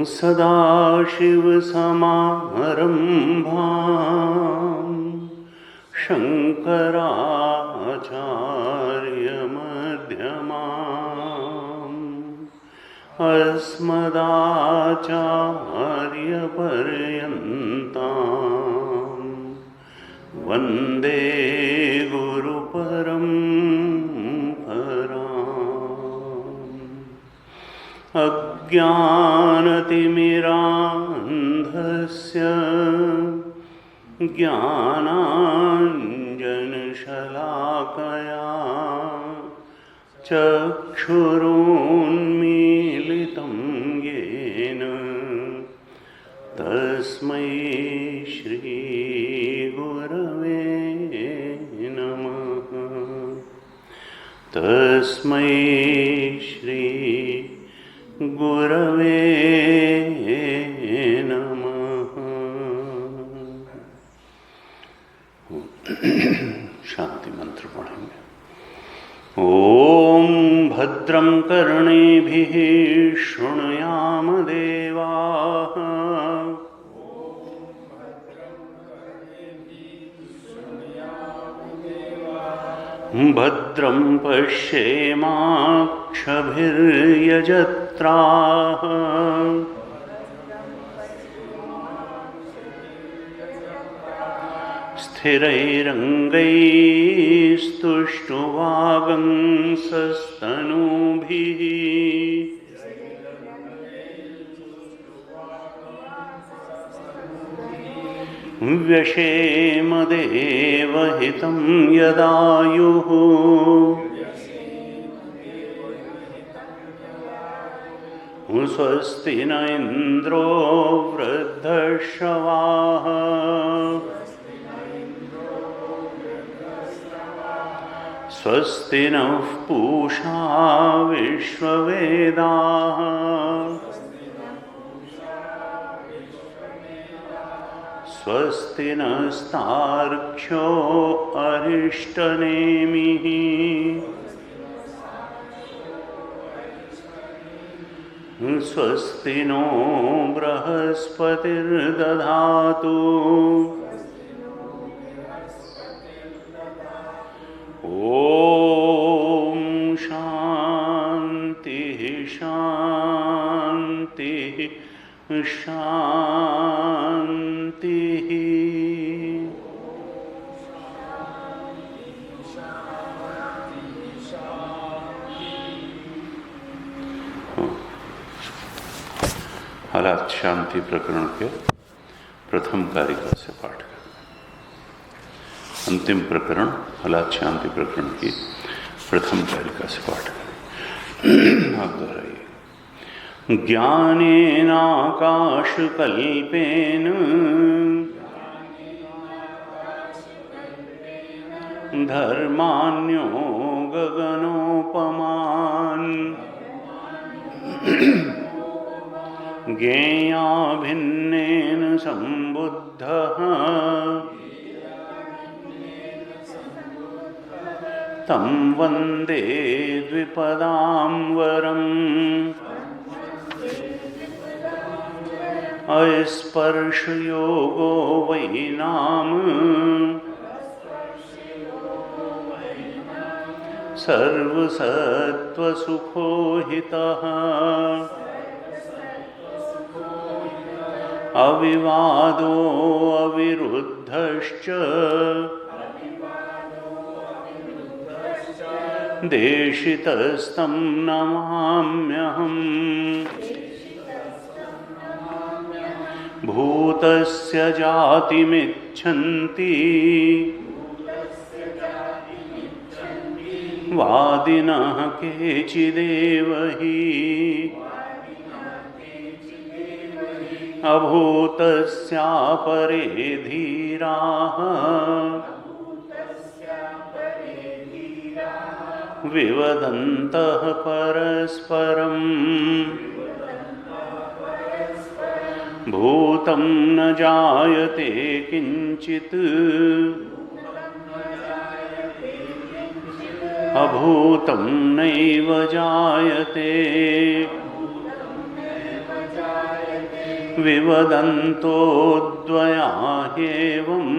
सदाशिवसमारम्भां शङ्कराचार्यमध्यमाम् अस्मदाचार्यपर्यन्तां वन्दे गुरुपरम्पराम्। अज्ञानतिमिरान्धस्य ज्ञानाञ्जनशलाकया चक्षुरुन्मीलितं येन तस्मै श्रीगुरवे नमः। तस्मै गुरवे नमः। शांति मंत्र पढ़ेंगे। ओम भद्रं कर्णेभिः शृणुयाम देवाः। भद्रं पश्येमाक्षभिर्यजत्राः। स्थिरैरङ्गैस्तुष्टुवागंसस्तनूभिः। व्यशेमदेवहितं यदायुः। स्वस्ति न इन्द्रो वृद्धश्रवाः। स्वस्ति नः पूषा विश्ववेदाः। स्वस्ति नस्तार्क्ष्यो अरिष्टनेमिः। स्वस्ति नो बृहस्पतिर्दधातु ॐ शान्तिः शान्तिः शान्तिः। हालात शांति प्रकरण के प्रथम कारिका से पाठ करें। अंतिम प्रकरण हालात शांति प्रकरण की प्रथम कारिका से पाठ करें। आप दोहराइए। ज्ञानेनाकाशकल्पेन धर्मान्यो गगनोपमान् ज्ञेया भिन्नेन सम्बुद्धः तं वन्दे द्विपदां वरम् अस्पर्शयोगो वै नाम सर्वसत्त्वसुखोहितः अविवादो अविरुद्धश्च देशितस्तं नमाम्यहम् भूतस्य जातिमिच्छन्ति वादिनः केचिदेव हि अभूतस्यापरे धीराः विवदन्तः परस्परम् भूतं न जायते किंचित् अभूतं नैव जायते विवदन्तो द्वया ह्येवम्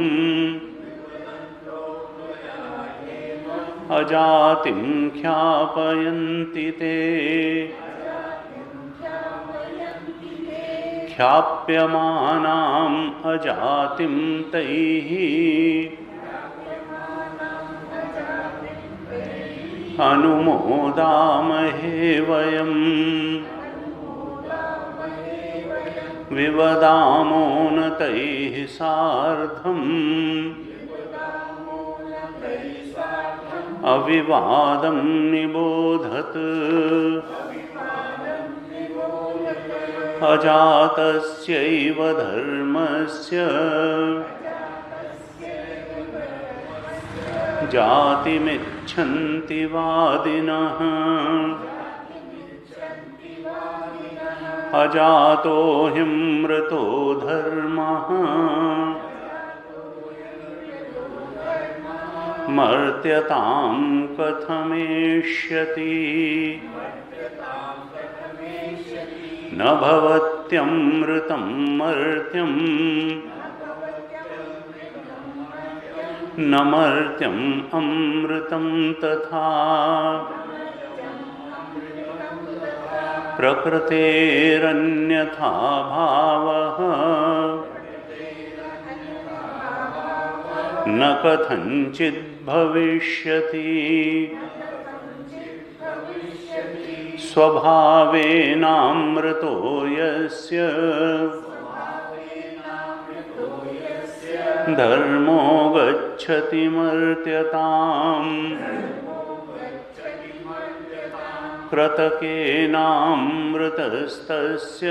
अजातिं ख्यापयन्ति ते ख्याप्यमानाम् अजातिं तैः अनुमोदामहे वयम् विवदामो न तैः सार्धम् अविवादं निबोधत अजातस्यैव धर्मस्य जातिमिच्छन्ति वादिनः अजातो ह्यमृतो धर्मः मर्त्यतां कथमेष्यति न भवत्यमृतं मर्त्यं न मर्त्यम् अमृतं तथा प्रकृतेरन्यथा भावः न कथञ्चित् भविष्यति स्वभावेनामृतो यस्य धर्मो गच्छति मर्त्यताम् कृतकेनामृतस्तस्य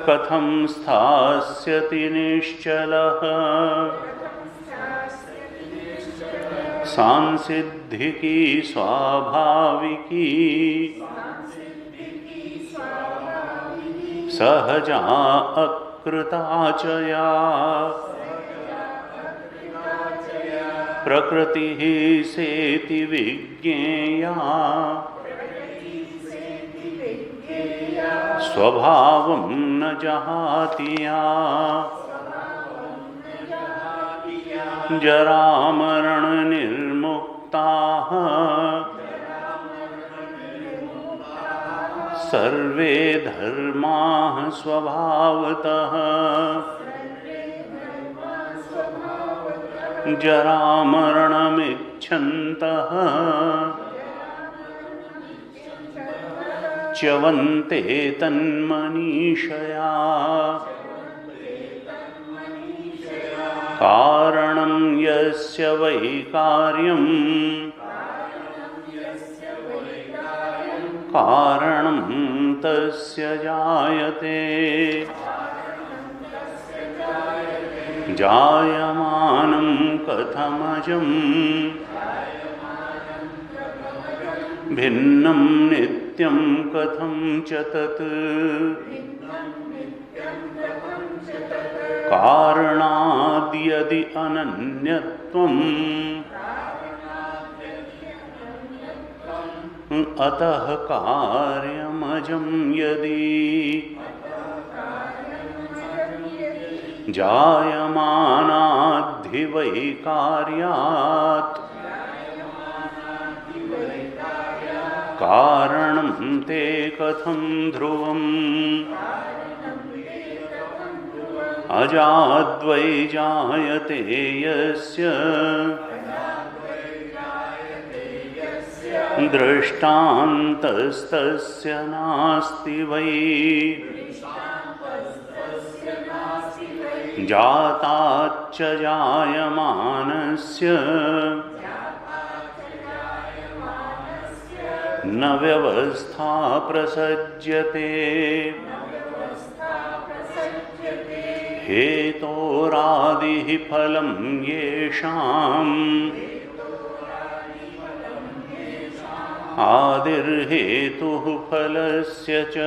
कथं स्थास्यति निश्चलः सांसिद्धिकी स्वाभाविकी सहजा अकृता च या प्रकृतिः सेति विज्ञेया स्वभावं न जहातिया जरामरणनिर्मुक्ताः सर्वे धर्माः स्वभावतः जरामरणमिच्छन्तः च्यवन्ते तन्मनीषया कारणं यस्य वै कार्यं कारणं तस्य जायते जायमानं कथमजं भिन्नं नित्यं कथं च तत् कारणाद्यदि अनन्यत्वम् अतः कार्यमजं यदि जायमानाद्धि वै कार्यात् कारणं ते कथं ध्रुवम् अजाद्वै जायते यस्य दृष्टान्तस्तस्य नास्ति वै जाताच्च जायमानस्य न व्यवस्था प्रसज्यते हेतोरादिः फलं येषाम् आदिर्हेतुः फलस्य च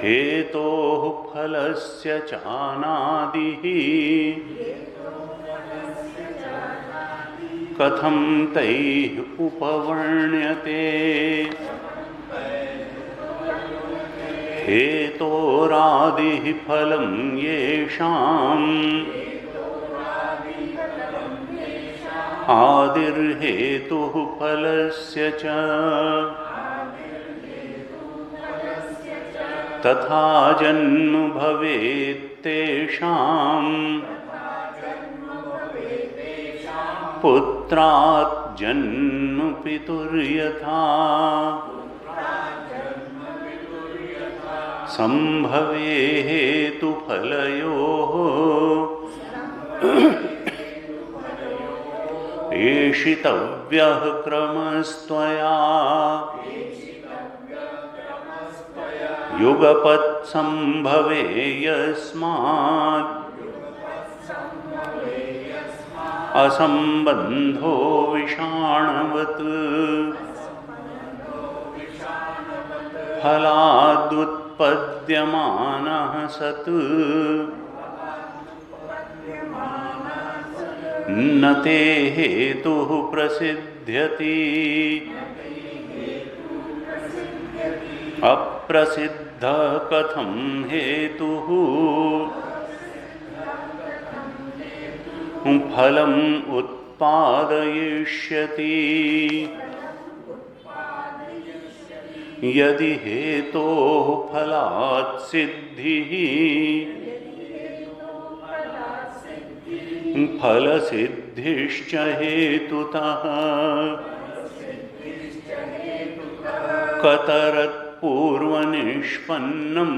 हेतोः फलस्य चानादिः कथं तैः उपवर्ण्यते हेतोरादिः फलं येषाम् आदिर्हेतुः फलस्य च तथा जन्म भवेत्तेषाम् पुत्रात् जन्म पितुर्यथा संभवे हेतुफलयोः एषितव्यः क्रमस्त्वया युगपत् संभवे यस्मात् असंबंधो विषाणवत् फलादुत्पद्यमानः सत् न ते हेतुः प्रसिद्ध्यति अप्रसिद्धः कथं हेतुः फलम् उत्पादयिष्यति यदि हेतोः फलात् सिद्धिः फलसिद्धिश्च हेतुतः कतरत् पूर्वनिष्पन्नम्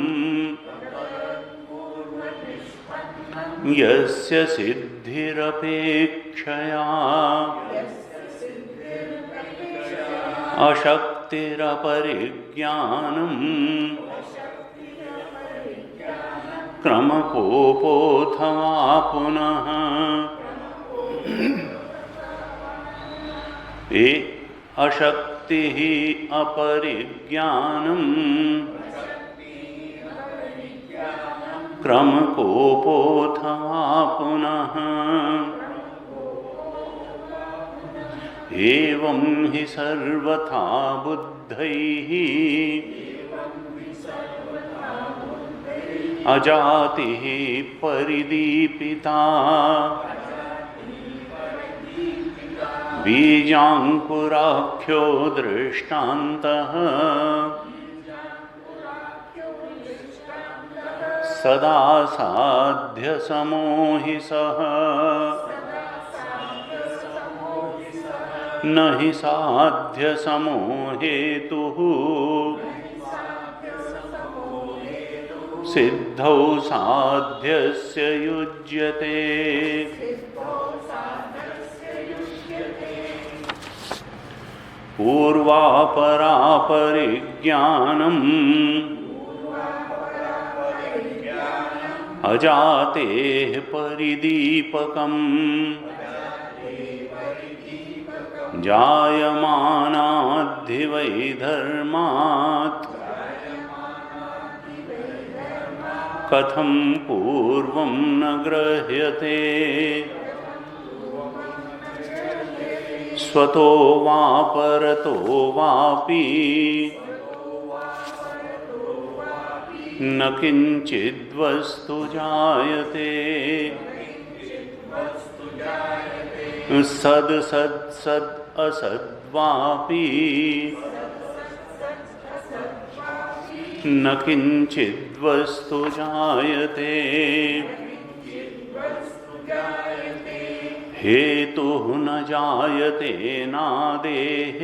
यस्य सिद्धिरपेक्षया अशक्तिरपरिज्ञानम् क्रमकोपोऽथवा पुनः अशक्तिः अपरिज्ञानम् क्रमकोपोऽथवा पुनः एवं हि सर्वथा बुद्धि बुद्धैः अजातिः परिदीपिता बीजाङ्कुराख्यो दृष्टान्तः सदा साध्यसमो हि सः न हि साध्यसमो हेतुः सिद्धौ साध्यस्य युज्यते। पूर्वापरा परिज्ञानम् अजातेः परिदीपकम् जायमानाद्धि वै धर्मात् कथं पूर्वं न गृह्यते। स्वतो वा परतो वापि न किंचिद्वस्तु जायते। सद सद सद असद्वापि न किंचिद्वस्तु जायते। हेतुः न जायते नादेः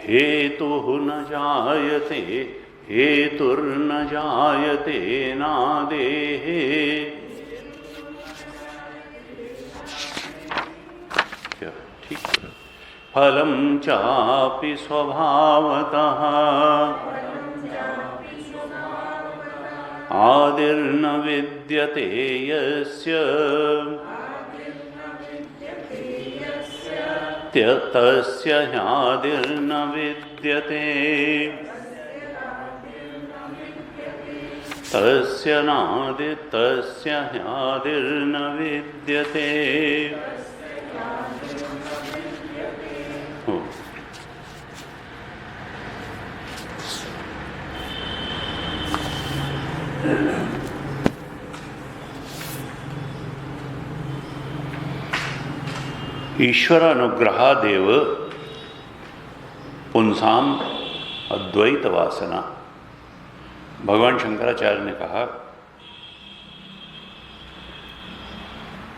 हेतुः न जायते हेतुर्न जायते नादेः। क्या ठीक है। फलं चापि स्वभावतः आदिर्न विद्यते यस्य तस्य ह्यादिर्न विद्यते। तस्य नादि तस्य ह्यादिर्न विद्यते। ईश्वर अनुग्रहादेव पुंसाम अद्वैत वासना। भगवान शंकराचार्य ने कहा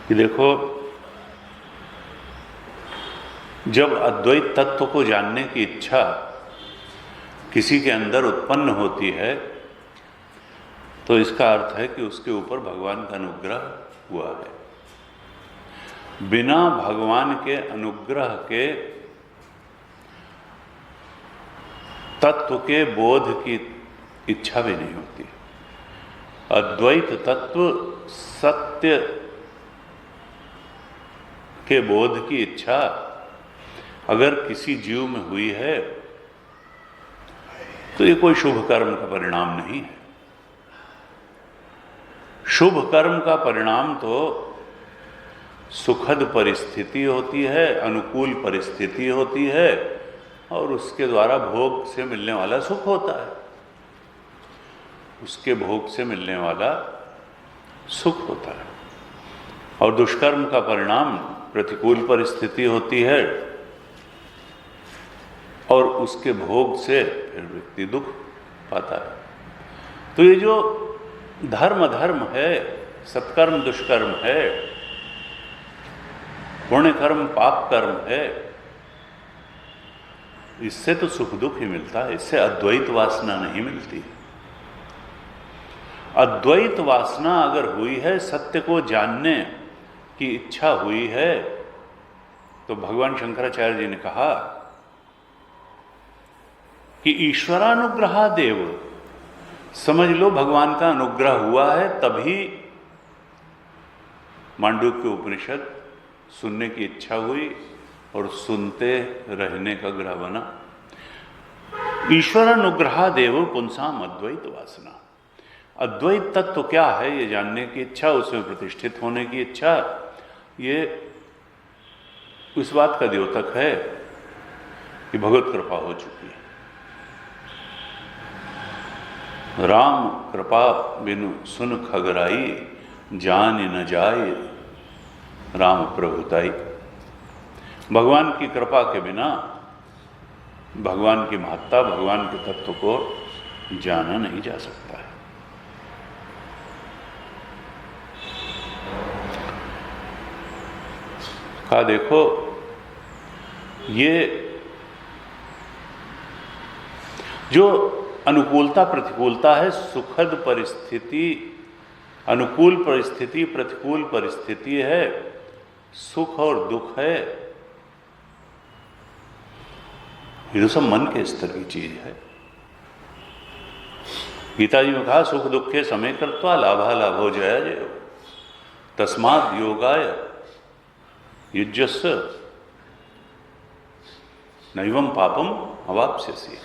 कि देखो, जब अद्वैत तत्व को जानने की इच्छा किसी के अंदर उत्पन्न होती है तो इसका अर्थ है कि उसके ऊपर भगवान का अनुग्रह हुआ है। बिना भगवान के अनुग्रह के तत्व के बोध की इच्छा भी नहीं होती। अद्वैत तत्व सत्य के बोध की इच्छा अगर किसी जीव में हुई है तो ये कोई शुभ कर्म का परिणाम नहीं है। शुभ कर्म का परिणाम तो सुखद परिस्थिति होती है, अनुकूल परिस्थिति होती है और उसके द्वारा भोग से मिलने वाला सुख होता है, उसके भोग से मिलने वाला सुख होता है। और दुष्कर्म का परिणाम प्रतिकूल परिस्थिति होती है और उसके भोग से फिर व्यक्ति दुख पाता है। तो ये जो धर्म है, सत्कर्म दुष्कर्म है, पुण्य कर्म पाप कर्म है, इससे तो सुख दुख ही मिलता है, इससे अद्वैत वासना नहीं मिलती। अद्वैत वासना अगर हुई है, सत्य को जानने की इच्छा हुई है, तो भगवान शंकराचार्य जी ने कहा कि ईश्वरानुग्रहादेव, समझ लो भगवान का अनुग्रह हुआ है तभी मांडूक्य उपनिषद सुनने की इच्छा हुई और सुनते रहने का ग्रह बना। ईश्वरानुग्रहादेव पुंसाम अद्वैत वासना। अद्वैत तत्व क्या है ये जानने की इच्छा, उसमें प्रतिष्ठित होने की इच्छा, ये इस बात का द्योतक है कि भगवत कृपा हो चुकी है। राम कृपा बिनु सुन खगराई, जान न जाए राम प्रभुताई। भगवान की कृपा के बिना भगवान की महत्ता, भगवान के तत्व को जाना नहीं जा सकता है। कहा देखो, ये जो अनुकूलता प्रतिकूलता है, सुखद परिस्थिति, अनुकूल परिस्थिति, प्रतिकूल परिस्थिति है, सुख और दुख है, ये तो सब मन के स्तर की चीज है। गीता जी में कहा, सुख दुखे समय कृत्वा लाभा लाभो जया जयो, तस्माद् योगाय युज्यस्व नैवं पापम अवाप्स्यसि।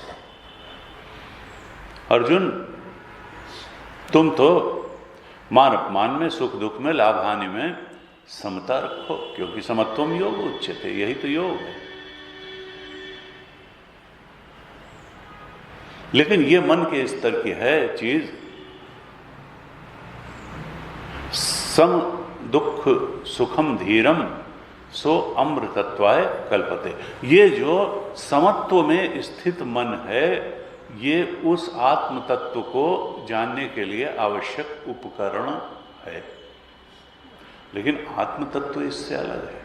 अर्जुन, तुम तो मान अपमान में, सुख दुख में, लाभ हानि में समता रखो, क्योंकि समत्वम योग उच्यते, यही तो योग है। लेकिन ये मन के स्तर की है चीज। सम दुख सुखम धीरम सो अमृतत्वाय कल्पते। ये जो समत्व में स्थित मन है, ये उस आत्म तत्व को जानने के लिए आवश्यक उपकरण है। लेकिन आत्म तत्व इससे अलग है।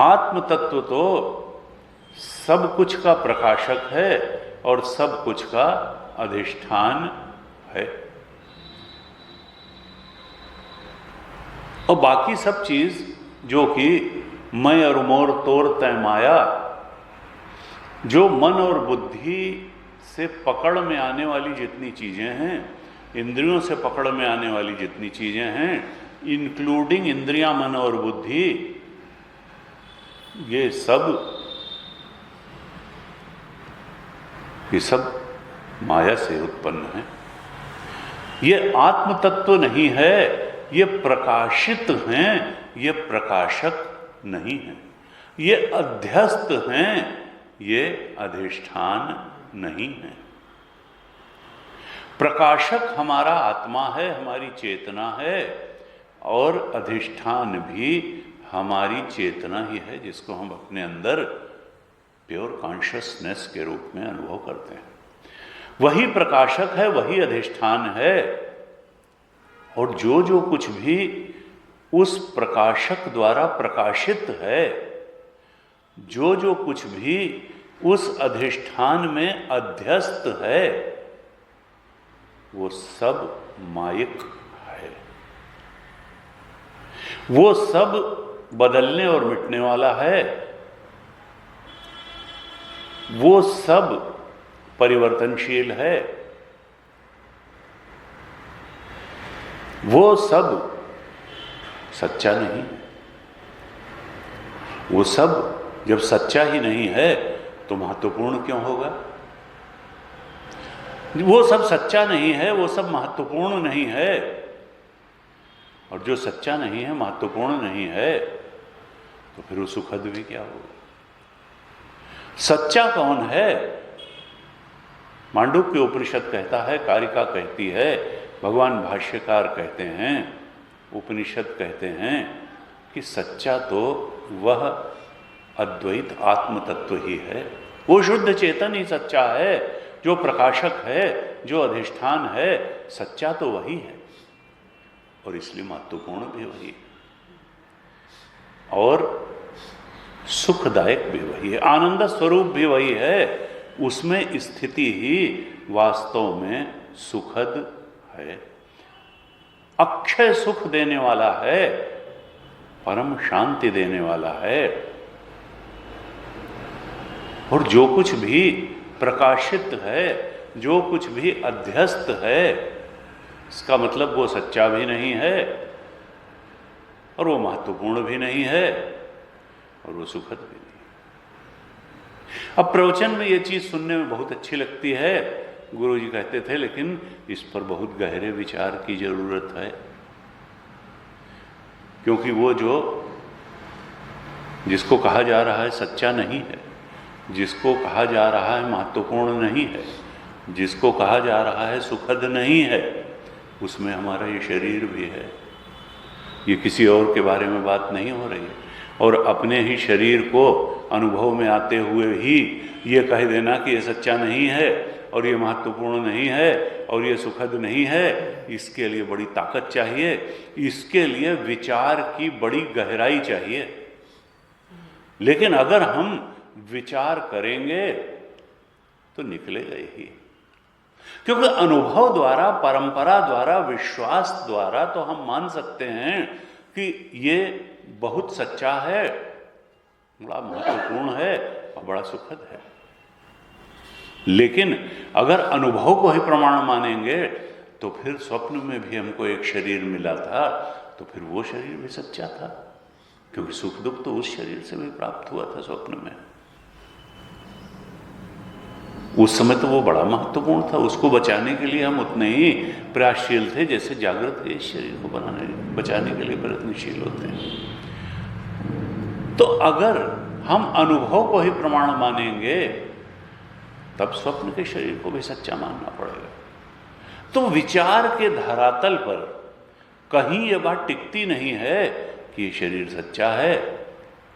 आत्म तत्व तो सब कुछ का प्रकाशक है और सब कुछ का अधिष्ठान है, और बाकी सब चीज जो कि मैं और मोर तोर तय माया, जो मन और बुद्धि से पकड़ में आने वाली जितनी चीजें हैं, इंद्रियों से पकड़ में आने वाली जितनी चीजें हैं, इंक्लूडिंग इंद्रियां, मन और बुद्धि, ये सब माया से उत्पन्न है। ये आत्म तत्व नहीं है, ये प्रकाशित हैं, ये प्रकाशक नहीं है। ये अध्यस्त हैं, ये अधिष्ठान नहीं है। प्रकाशक हमारा आत्मा है, हमारी चेतना है, और अधिष्ठान भी हमारी चेतना ही है, जिसको हम अपने अंदर प्योर कॉन्शियसनेस के रूप में अनुभव करते हैं। वही प्रकाशक है, वही अधिष्ठान है, और जो जो कुछ भी उस प्रकाशक द्वारा प्रकाशित है, जो जो कुछ भी उस अधिष्ठान में अध्यस्त है, वो सब मायिक है। वो सब बदलने और मिटने वाला है, वो सब परिवर्तनशील है, वो सब सच्चा नहीं। वो सब जब सच्चा ही नहीं है तो महत्वपूर्ण क्यों होगा? वो सब सच्चा नहीं है, वो सब महत्वपूर्ण नहीं है, और जो सच्चा नहीं है, महत्वपूर्ण नहीं है, तो फिर वो सुखद भी क्या होगा? सच्चा कौन है? मांडुक्य उपनिषद कहता है, कारिका कहती है, भगवान भाष्यकार कहते हैं, उपनिषद कहते हैं कि सच्चा तो वह अद्वैत आत्म तत्व ही है। वो शुद्ध चेतन ही सच्चा है, जो प्रकाशक है, जो अधिष्ठान है, सच्चा तो वही है, और इसलिए महत्वपूर्ण भी वही है, और सुखदायक भी वही है, आनंद स्वरूप भी वही है। उसमें स्थिति ही वास्तव में सुखद है, अक्षय सुख देने वाला है, परम शांति देने वाला है। और जो कुछ भी प्रकाशित है, जो कुछ भी अध्यस्त है, इसका मतलब वो सच्चा भी नहीं है, और वो महत्वपूर्ण भी नहीं है, और वो सुखद भी नहीं। अब प्रवचन में ये चीज सुनने में बहुत अच्छी लगती है, गुरु जी कहते थे, लेकिन इस पर बहुत गहरे विचार की जरूरत है, क्योंकि वो जो जिसको कहा जा रहा है सच्चा नहीं है, जिसको कहा जा रहा है महत्वपूर्ण नहीं है, जिसको कहा जा रहा है सुखद नहीं है, उसमें हमारा ये शरीर भी है। ये किसी और के बारे में बात नहीं हो रही है। और अपने ही शरीर को अनुभव में आते हुए ही ये कह देना कि ये सच्चा नहीं है और ये महत्वपूर्ण नहीं है और ये सुखद नहीं है, इसके लिए बड़ी ताकत चाहिए, इसके लिए विचार की बड़ी गहराई चाहिए। लेकिन अगर हम विचार करेंगे तो निकलेगा ही, क्योंकि अनुभव द्वारा, परंपरा द्वारा, विश्वास द्वारा तो हम मान सकते हैं कि ये बहुत सच्चा है, बड़ा महत्वपूर्ण है और बड़ा सुखद है। लेकिन अगर अनुभव को ही प्रमाण मानेंगे तो फिर स्वप्न में भी हमको एक शरीर मिला था, तो फिर वो शरीर भी सच्चा था, क्योंकि सुख दुख तो उस शरीर से भी प्राप्त हुआ था स्वप्न में। उस समय तो वो बड़ा महत्वपूर्ण था, उसको बचाने के लिए हम उतने ही प्रयासशील थे जैसे जागृत के इस शरीर को बचाने के लिए प्रयत्नशील होते हैं। तो अगर हम अनुभव को ही प्रमाण मानेंगे तब स्वप्न के शरीर को भी सच्चा मानना पड़ेगा। तो विचार के धरातल पर कहीं यह बात टिकती नहीं है कि ये शरीर सच्चा है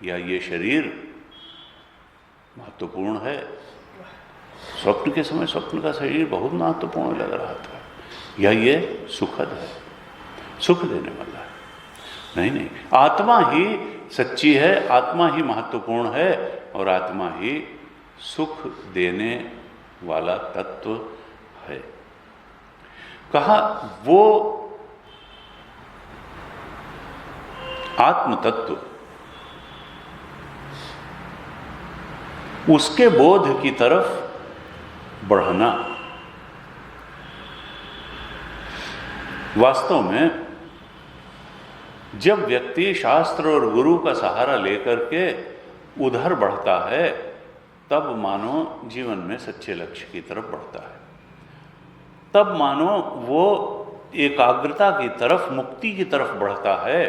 या ये शरीर महत्वपूर्ण है। स्वप्न के समय स्वप्न का शरीर बहुत महत्वपूर्ण लग रहा था, या ये सुखद है, सुख देने वाला है। नहीं नहीं, आत्मा ही सच्ची है, आत्मा ही महत्वपूर्ण है और आत्मा ही सुख देने वाला तत्व है। कहा वो आत्म तत्व, उसके बोध की तरफ बढ़ना। वास्तव में जब व्यक्ति शास्त्र और गुरु का सहारा लेकर के उधर बढ़ता है तब मानो जीवन में सच्चे लक्ष्य की तरफ बढ़ता है, तब मानो वो एकाग्रता की तरफ, मुक्ति की तरफ बढ़ता है।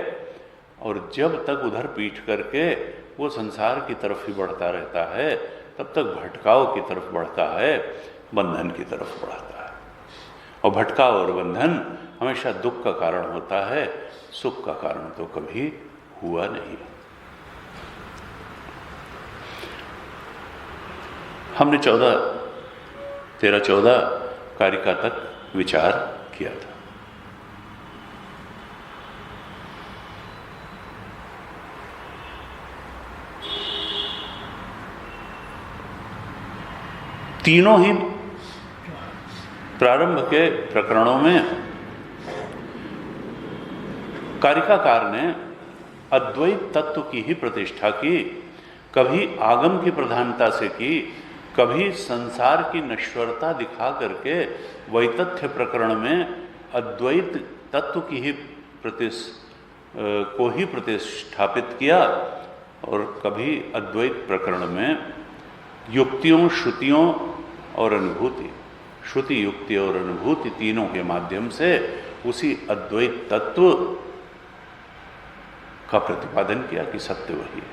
और जब तक उधर पीठ करके वो संसार की तरफ ही बढ़ता रहता है तब तक भटकाव की तरफ बढ़ता है, बंधन की तरफ बढ़ता है। और भटकाव और बंधन हमेशा दुख का कारण होता है, सुख का कारण तो कभी हुआ नहीं। हमने 13-14 कारिका तक विचार किया था। तीनों ही प्रारंभ के प्रकरणों में कारिकाकार ने अद्वैत तत्व की ही प्रतिष्ठा की, कभी आगम की प्रधानता से की, कभी संसार की नश्वरता दिखा करके वैतथ्य प्रकरण में अद्वैत तत्व की ही प्रतिष्ठापित किया, और कभी अद्वैत प्रकरण में युक्तियों, श्रुतियों और अनुभूति, श्रुति, युक्ति और अनुभूति तीनों के माध्यम से उसी अद्वैत तत्व का प्रतिपादन किया कि सत्य वही है।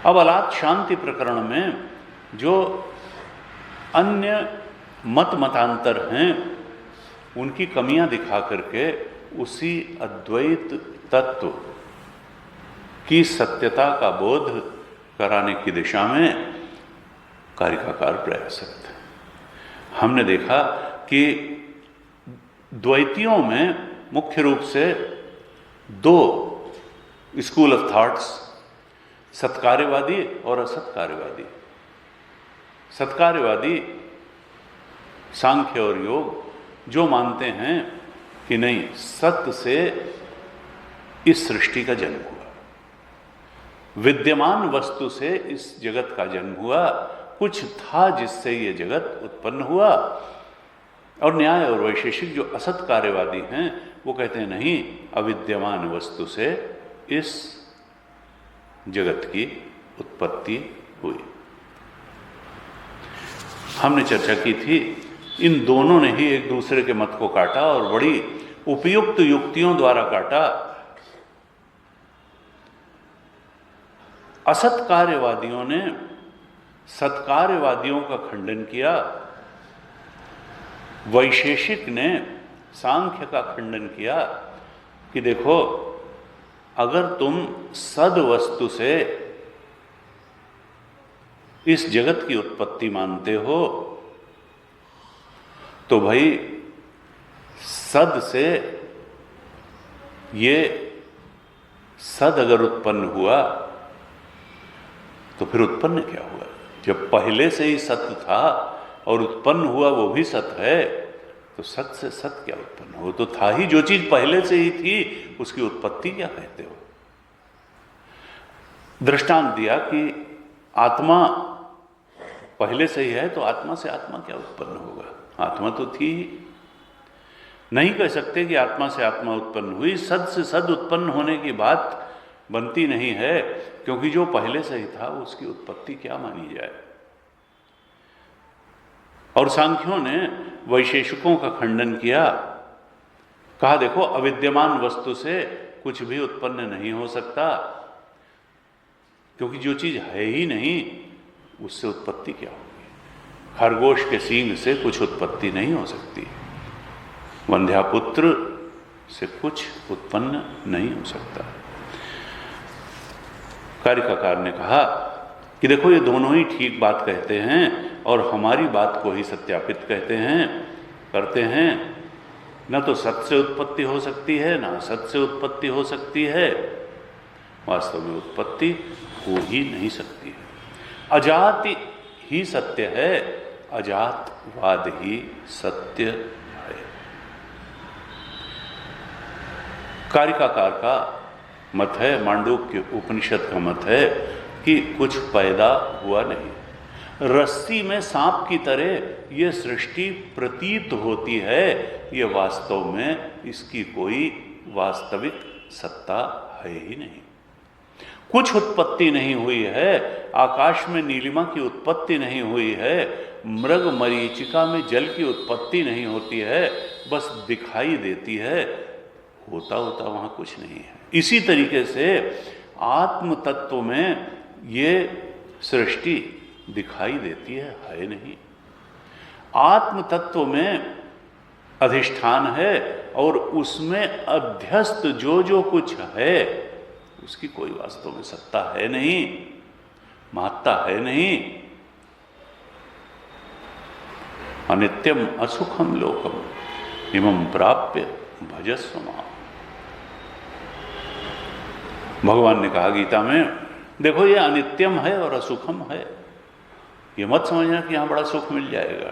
अब अलात शांति प्रकरण में जो अन्य मतांतर हैं उनकी कमियां दिखा करके उसी अद्वैत तत्व की सत्यता का बोध कराने की दिशा में कारिकाकार प्रयासरत है। हमने देखा कि द्वैतियों में मुख्य रूप से 2 स्कूल ऑफ थॉट्स, सत्कार्यवादी और असत्कार्यवादी। सत्कार्यवादी सांख्य और योग जो मानते हैं कि नहीं, सत्य से इस सृष्टि का जन्म हुआ, विद्यमान वस्तु से इस जगत का जन्म हुआ, कुछ था जिससे ये जगत उत्पन्न हुआ। और न्याय और वैशेषिक जो असत कार्यवादी हैं वो कहते हैं नहीं, अविद्यमान वस्तु से इस जगत की उत्पत्ति हुई। हमने चर्चा की थी, इन दोनों ने ही एक दूसरे के मत को काटा और बड़ी उपयुक्त युक्तियों द्वारा काटा। असत्कार्यवादियों ने सत्कार्यवादियों का खंडन किया, वैशेषिक ने सांख्य का खंडन किया कि देखो, अगर तुम सद वस्तु से इस जगत की उत्पत्ति मानते हो तो भाई सद से ये सद अगर उत्पन्न हुआ तो फिर उत्पन्न क्या हुआ? जब पहले से ही सत्य था और उत्पन्न हुआ वो भी सत्य है, तो सत्य से सत्य क्या उत्पन्न हो? तो था ही, जो चीज पहले से ही थी उसकी उत्पत्ति क्या कहते हो? दृष्टांत दिया कि आत्मा पहले से ही है, तो आत्मा से आत्मा क्या उत्पन्न होगा? आत्मा तो थी ही। नहीं कह सकते कि आत्मा से आत्मा उत्पन्न हुई। सद से सद उत्पन्न होने की बात बनती नहीं है, क्योंकि जो पहले से ही था उसकी उत्पत्ति क्या मानी जाए। और सांख्यों ने वैशेषिकों का खंडन किया, कहा देखो, अविद्यमान वस्तु से कुछ भी उत्पन्न नहीं हो सकता, क्योंकि जो चीज है ही नहीं उससे उत्पत्ति क्या होगी? खरगोश के सींग से कुछ उत्पत्ति नहीं हो सकती, वंध्यापुत्र से कुछ उत्पन्न नहीं हो सकता। कारिकाकार ने कहा कि देखो, ये दोनों ही ठीक बात कहते हैं और हमारी बात को ही सत्यापित कहते हैं, करते हैं। न तो सत्य से उत्पत्ति हो सकती है, ना असत से उत्पत्ति हो सकती है। वास्तव में उत्पत्ति हो ही नहीं सकती है। अजात ही सत्य है, अजातवाद ही सत्य है। कारिकाकार का मत है, मांडूक्य उपनिषद का मत है कि कुछ पैदा हुआ नहीं। रस्सी में सांप की तरह ये सृष्टि प्रतीत होती है, ये वास्तव में इसकी कोई वास्तविक सत्ता है ही नहीं। कुछ उत्पत्ति नहीं हुई है, आकाश में नीलिमा की उत्पत्ति नहीं हुई है, मृग मरीचिका में जल की उत्पत्ति नहीं होती है, बस दिखाई देती है, होता होता वहाँ कुछ नहीं है। इसी तरीके से आत्म तत्व में ये सृष्टि दिखाई देती है नहीं। आत्म तत्व में अधिष्ठान है और उसमें अध्यस्त जो जो कुछ है उसकी कोई वास्तव में सत्ता है नहीं, महत्ता है नहीं। अनित्यम असुखम लोकम इमं प्राप्य भजस्व माम्। भगवान ने कहा गीता में, देखो ये अनित्यम है और असुखम है। ये मत समझना कि यहां बड़ा सुख मिल जाएगा,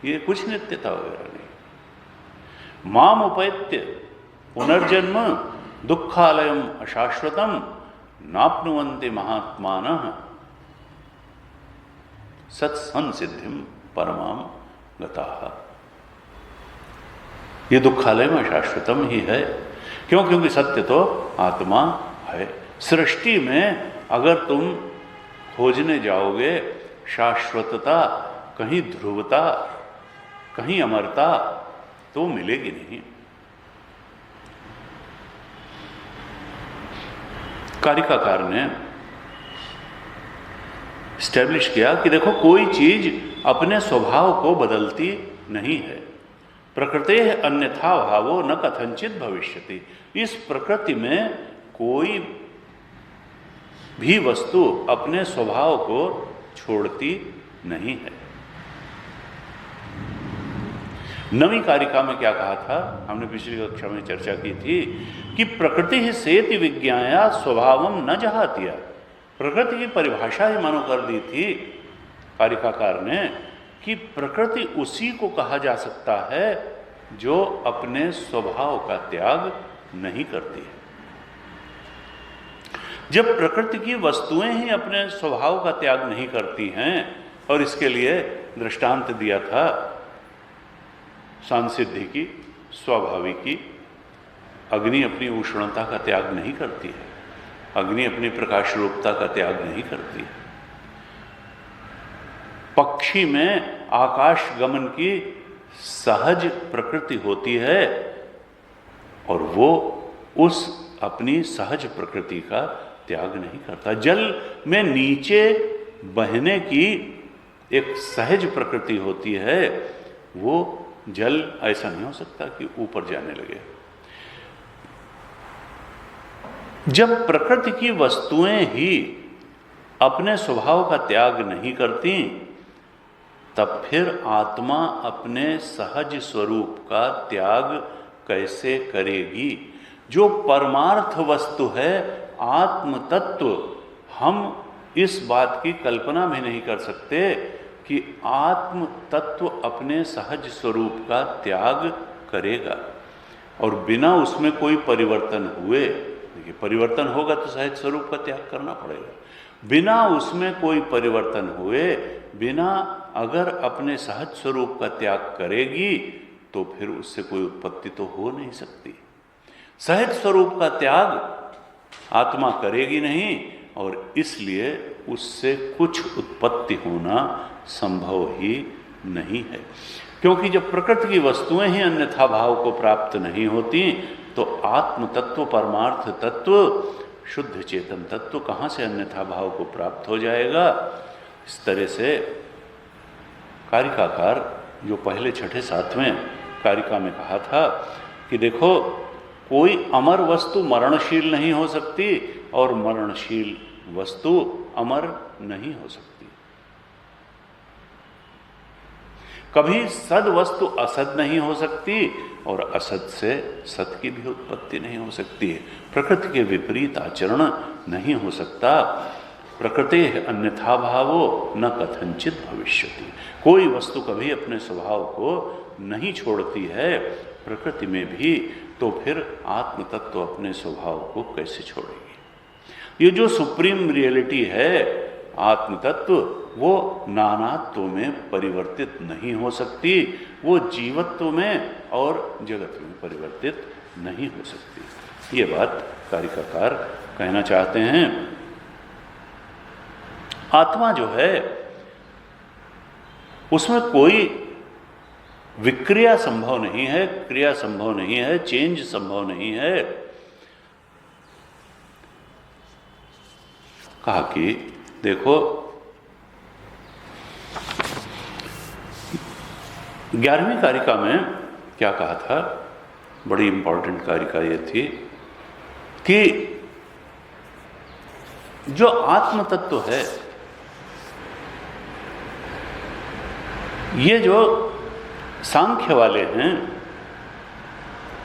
ये कुछ नित्यता वगैरह नहीं। माम उपैत्य पुनर्जन्म दुखालयम अशाश्वतम नाप्नुवन्ति महात्मानः सत्संसिद्धिम परमाम गताः। ये दुखालय में अशाश्वतम ही है। क्यों? क्योंकि सत्य तो आत्मा है। सृष्टि में अगर तुम खोजने जाओगे शाश्वतता, कहीं ध्रुवता, कहीं अमरता, तो मिलेगी नहीं। कारिकाकार ने स्टैब्लिश किया कि देखो, कोई चीज अपने स्वभाव को बदलती नहीं है। प्रकृते अन्यथा भावो न कथंचित भविष्यति। इस प्रकृति में कोई भी वस्तु अपने स्वभाव को छोड़ती नहीं है। नवी कारिका में क्या कहा था, हमने पिछली कक्षा में चर्चा की थी कि प्रकृति ही सेति विज्ञाया स्वभावम न जहातिया। प्रकृति की परिभाषा ही मानो कर दी थी कारिकाकार ने कि प्रकृति उसी को कहा जा सकता है जो अपने स्वभाव का त्याग नहीं करती है। जब प्रकृति की वस्तुएं ही अपने स्वभाव का त्याग नहीं करती हैं, और इसके लिए दृष्टांत दिया था सांसिद्धि की, स्वाभाविकी। अग्नि अपनी उष्णता का त्याग नहीं करती है, अग्नि अपनी प्रकाश रूपता का त्याग नहीं करती है। पक्षी में आकाश गमन की सहज प्रकृति होती है और वो उस अपनी सहज प्रकृति का त्याग नहीं करता। जल में नीचे बहने की एक सहज प्रकृति होती है, वो जल ऐसा नहीं हो सकता कि ऊपर जाने लगे। जब प्रकृति की वस्तुएं ही अपने स्वभाव का त्याग नहीं करती, तब फिर आत्मा अपने सहज स्वरूप का त्याग कैसे करेगी? जो परमार्थ वस्तु है आत्म तत्व, हम इस बात की कल्पना भी नहीं कर सकते कि आत्म तत्व अपने सहज स्वरूप का त्याग करेगा और बिना उसमें कोई परिवर्तन हुए। देखिए, परिवर्तन होगा तो सहज स्वरूप का त्याग करना पड़ेगा। बिना उसमें कोई परिवर्तन हुए, बिना अगर अपने सहज स्वरूप का त्याग करेगी तो फिर उससे कोई उत्पत्ति तो हो नहीं सकती। सहज स्वरूप का त्याग आत्मा करेगी नहीं और इसलिए उससे कुछ उत्पत्ति होना संभव ही नहीं है। क्योंकि जब प्रकृति की वस्तुएं ही अन्यथा भाव को प्राप्त नहीं होती तो आत्म तत्व, परमार्थ तत्व, शुद्ध चेतन तत्व कहाँ से अन्यथा भाव को प्राप्त हो जाएगा? इस तरह से कारिकाकार जो पहले छठे सातवें कारिका में कहा था कि देखो, कोई अमर वस्तु मरणशील नहीं हो सकती और मरणशील वस्तु अमर नहीं हो सकती। कभी सद वस्तु असद नहीं हो सकती और असद से सत की भी उत्पत्ति नहीं हो सकती है। प्रकृति के विपरीत आचरण नहीं हो सकता। प्रकृति अन्यथा भावो न कथंचित भविष्यति। कोई वस्तु कभी अपने स्वभाव को नहीं छोड़ती है प्रकृति में भी, तो फिर आत्म तत्व अपने स्वभाव को कैसे छोड़ेगी? ये जो सुप्रीम रियलिटी है आत्म तत्व, वो नानात्व में परिवर्तित नहीं हो सकती, वो जीवत्व में और जगत में परिवर्तित नहीं हो सकती। ये बात कारिकाकार कहना चाहते हैं। आत्मा जो है उसमें कोई विक्रिया संभव नहीं है, क्रिया संभव नहीं है, चेंज संभव नहीं है। कहा कि देखो, 11वीं कारिका में क्या कहा था? बड़ी इंपॉर्टेंट कारिका ये थी कि जो आत्म तत्व है, ये जो सांख्य वाले हैं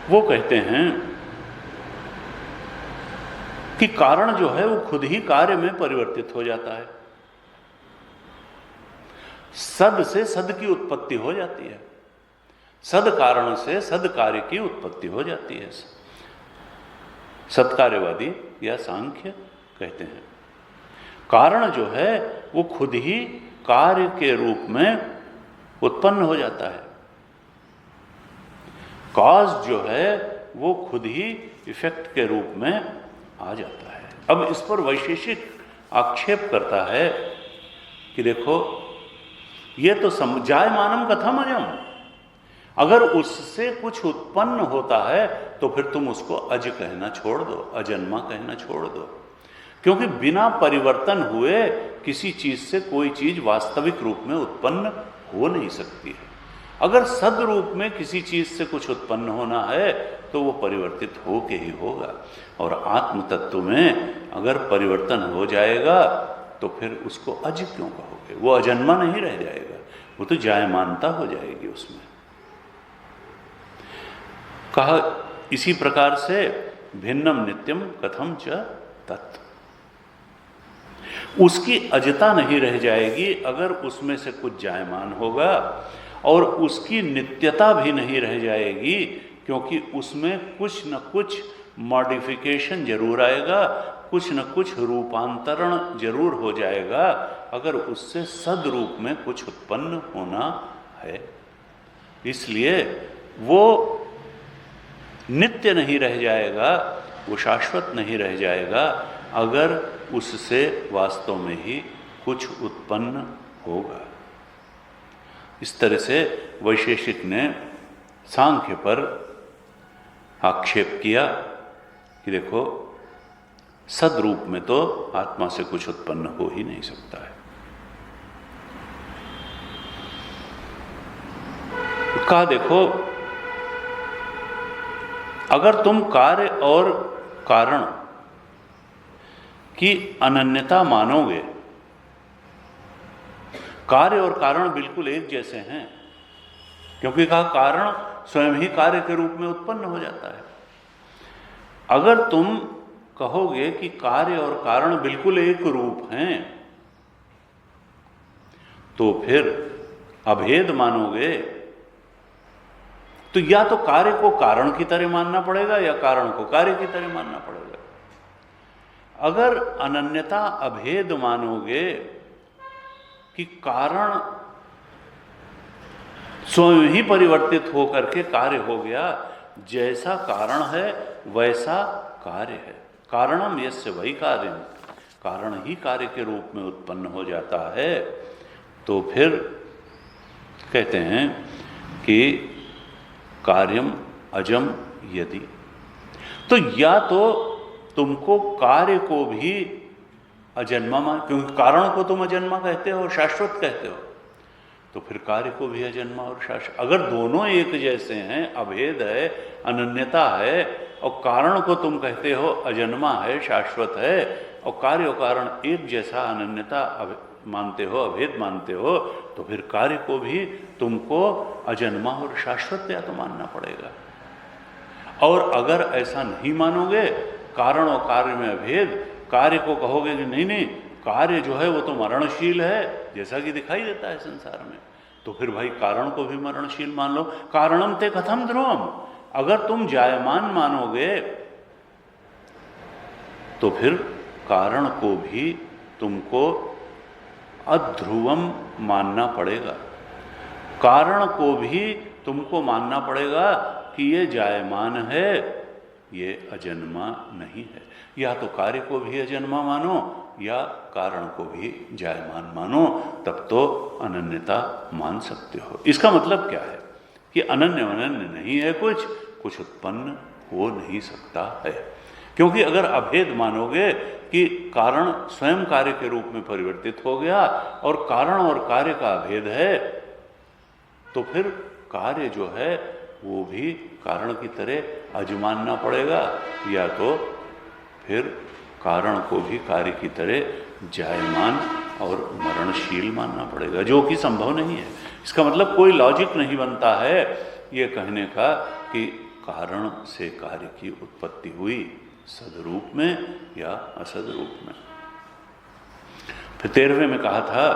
वो कहते हैं कि कारण जो है वो खुद ही कार्य में परिवर्तित हो जाता है। सद से सद की उत्पत्ति हो जाती है, सद कारण से सद कार्य की उत्पत्ति हो जाती है। सत्कार्यवादी या सांख्य कहते हैं कारण जो है वो खुद ही कार्य के रूप में उत्पन्न हो जाता है। कॉज जो है वो खुद ही इफेक्ट के रूप में आ जाता है। अब इस पर वैशेषिक आक्षेप करता है कि देखो, ये तो जायमानम कथम अजम, अगर उससे कुछ उत्पन्न होता है तो फिर तुम उसको अज कहना छोड़ दो, अजन्मा कहना छोड़ दो। क्योंकि बिना परिवर्तन हुए किसी चीज से कोई चीज वास्तविक रूप में उत्पन्न हो नहीं सकती है। अगर सद रूप में किसी चीज से कुछ उत्पन्न होना है तो वो परिवर्तित हो के ही होगा। और आत्म तत्व में अगर परिवर्तन हो जाएगा तो फिर उसको अज क्यों कहोगे? वो अजन्मा नहीं रह जाएगा, वो तो जायमानता हो जाएगी उसमें। कहा इसी प्रकार से भिन्नम नित्यम कथम च तत्, उसकी अजता नहीं रह जाएगी अगर उसमें से कुछ जायमान होगा, और उसकी नित्यता भी नहीं रह जाएगी क्योंकि उसमें कुछ न कुछ मॉडिफिकेशन जरूर आएगा, कुछ न कुछ रूपांतरण जरूर हो जाएगा अगर उससे सदरूप में कुछ उत्पन्न होना है। इसलिए वो नित्य नहीं रह जाएगा, वो शाश्वत नहीं रह जाएगा अगर उससे वास्तव में ही कुछ उत्पन्न होगा। इस तरह से वैशेषिक ने सांख्य पर आक्षेप किया कि देखो, सदरूप में तो आत्मा से कुछ उत्पन्न हो ही नहीं सकता है। कहा देखो, अगर तुम कार्य और कारण की अनन्यता मानोगे, कार्य और कारण बिल्कुल एक जैसे हैं, क्योंकि कहा कारण स्वयं ही कार्य के रूप में उत्पन्न हो जाता है। अगर तुम कहोगे कि कार्य और कारण बिल्कुल एक रूप हैं, तो फिर अभेद मानोगे, तो या तो कार्य को कारण की तरह मानना पड़ेगा या कारण को कार्य की तरह मानना पड़ेगा। अगर अनन्यता अभेद मानोगे कि कारण स्वयं ही परिवर्तित होकर के कार्य हो गया, जैसा कारण है वैसा कार्य है, कारणम यस्य वही कार्य, कारण ही कार्य के रूप में उत्पन्न हो जाता है, तो फिर कहते हैं कि कार्यम अजम यदि, तो या तो तुमको कार्य को भी अजन्मा मान, क्योंकि कारण को तुम अजन्मा कहते हो, शाश्वत कहते हो, तो फिर कार्य को भी अजन्मा और शाश्वत। अगर दोनों एक जैसे हैं, अभेद है, अनन्यता है, और कारण को तुम कहते हो अजन्मा है, शाश्वत है, और कार्य और कारण एक जैसा अनन्यता मानते हो, अभेद मानते हो, तो फिर कार्य को भी तुमको अजन्मा और शाश्वत या तो मानना पड़ेगा। और अगर ऐसा नहीं मानोगे, कारण और कार्य में अभेद, कार्य को कहोगे कि नहीं नहीं कार्य जो है वो तो मरणशील है, जैसा कि दिखाई देता है संसार में, तो फिर भाई कारण को भी मरणशील मान लो। कारणम ते कथम ध्रुवम, अगर तुम जायमान मानोगे तो फिर कारण को भी तुमको अध्रुवम मानना पड़ेगा, कारण को भी तुमको मानना पड़ेगा कि ये जायमान है, ये अजन्मा नहीं है। या तो कार्य को भी अजन्मा मानो या कारण को भी जायमान मानो, तब तो अनन्यता मान सकते हो। इसका मतलब क्या है कि अनन्य अनन्य नहीं है, कुछ उत्पन्न हो नहीं सकता है, क्योंकि अगर अभेद मानोगे कि कारण स्वयं कार्य के रूप में परिवर्तित हो गया और कारण और कार्य का अभेद है, तो फिर कार्य जो है वो भी कारण की तरह अज मानना पड़ेगा, या तो फिर कारण को भी कार्य की तरह जायमान और मरणशील मानना पड़ेगा, जो कि संभव नहीं है। इसका मतलब कोई लॉजिक नहीं बनता है ये कहने का कि कारण से कार्य की उत्पत्ति हुई, सदरूप में या असद रूप में। फिर 13वें में कहा था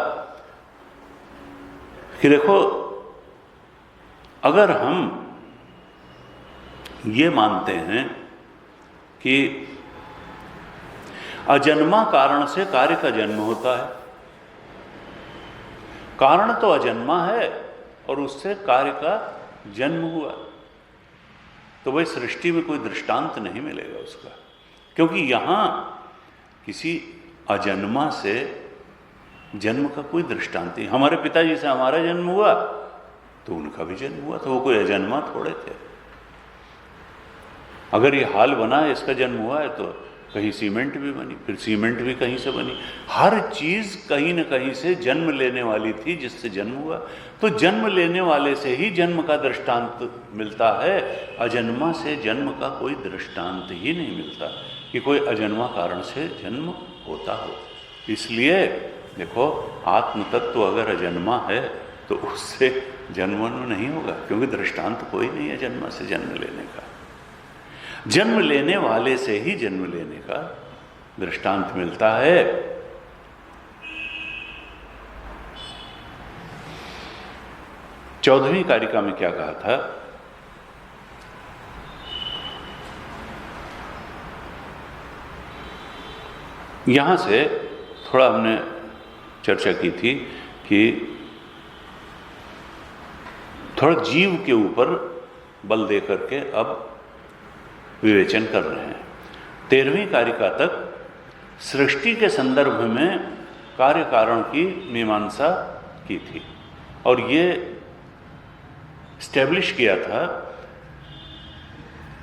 कि देखो, अगर हम ये मानते हैं कि अजन्मा कारण से कार्य का जन्म होता है, कारण तो अजन्मा है और उससे कार्य का जन्म हुआ, तो भाई सृष्टि में कोई दृष्टांत नहीं मिलेगा उसका, क्योंकि यहां किसी अजन्मा से जन्म का कोई दृष्टांत नहीं। हमारे पिताजी से हमारा जन्म हुआ तो उनका भी जन्म हुआ, तो वो कोई अजन्मा थोड़े थे। अगर ये हाल बना, इसका जन्म हुआ है, तो कहीं सीमेंट भी बनी, फिर सीमेंट भी कहीं से बनी, हर चीज कहीं न कहीं से जन्म लेने वाली थी जिससे जन्म हुआ। तो जन्म लेने वाले से ही जन्म का दृष्टांत मिलता है, अजन्मा से जन्म का कोई दृष्टांत ही नहीं मिलता कि कोई अजन्मा कारण से जन्म होता हो। इसलिए देखो, आत्म तत्व अगर अजन्मा है तो उससे जन्म नहीं होगा, क्योंकि दृष्टांत कोई नहीं है जन्म से जन्म लेने का। जन्म लेने वाले से ही जन्म लेने का दृष्टांत मिलता है। चौदहवीं कारिका में क्या कहा था? यहां से थोड़ा हमने चर्चा की थी कि थोड़ा जीव के ऊपर बल दे करके अब विवेचन कर रहे हैं। 13वीं कारिका तक सृष्टि के संदर्भ में कार्य कारण की मीमांसा की थी और ये स्टैब्लिश किया था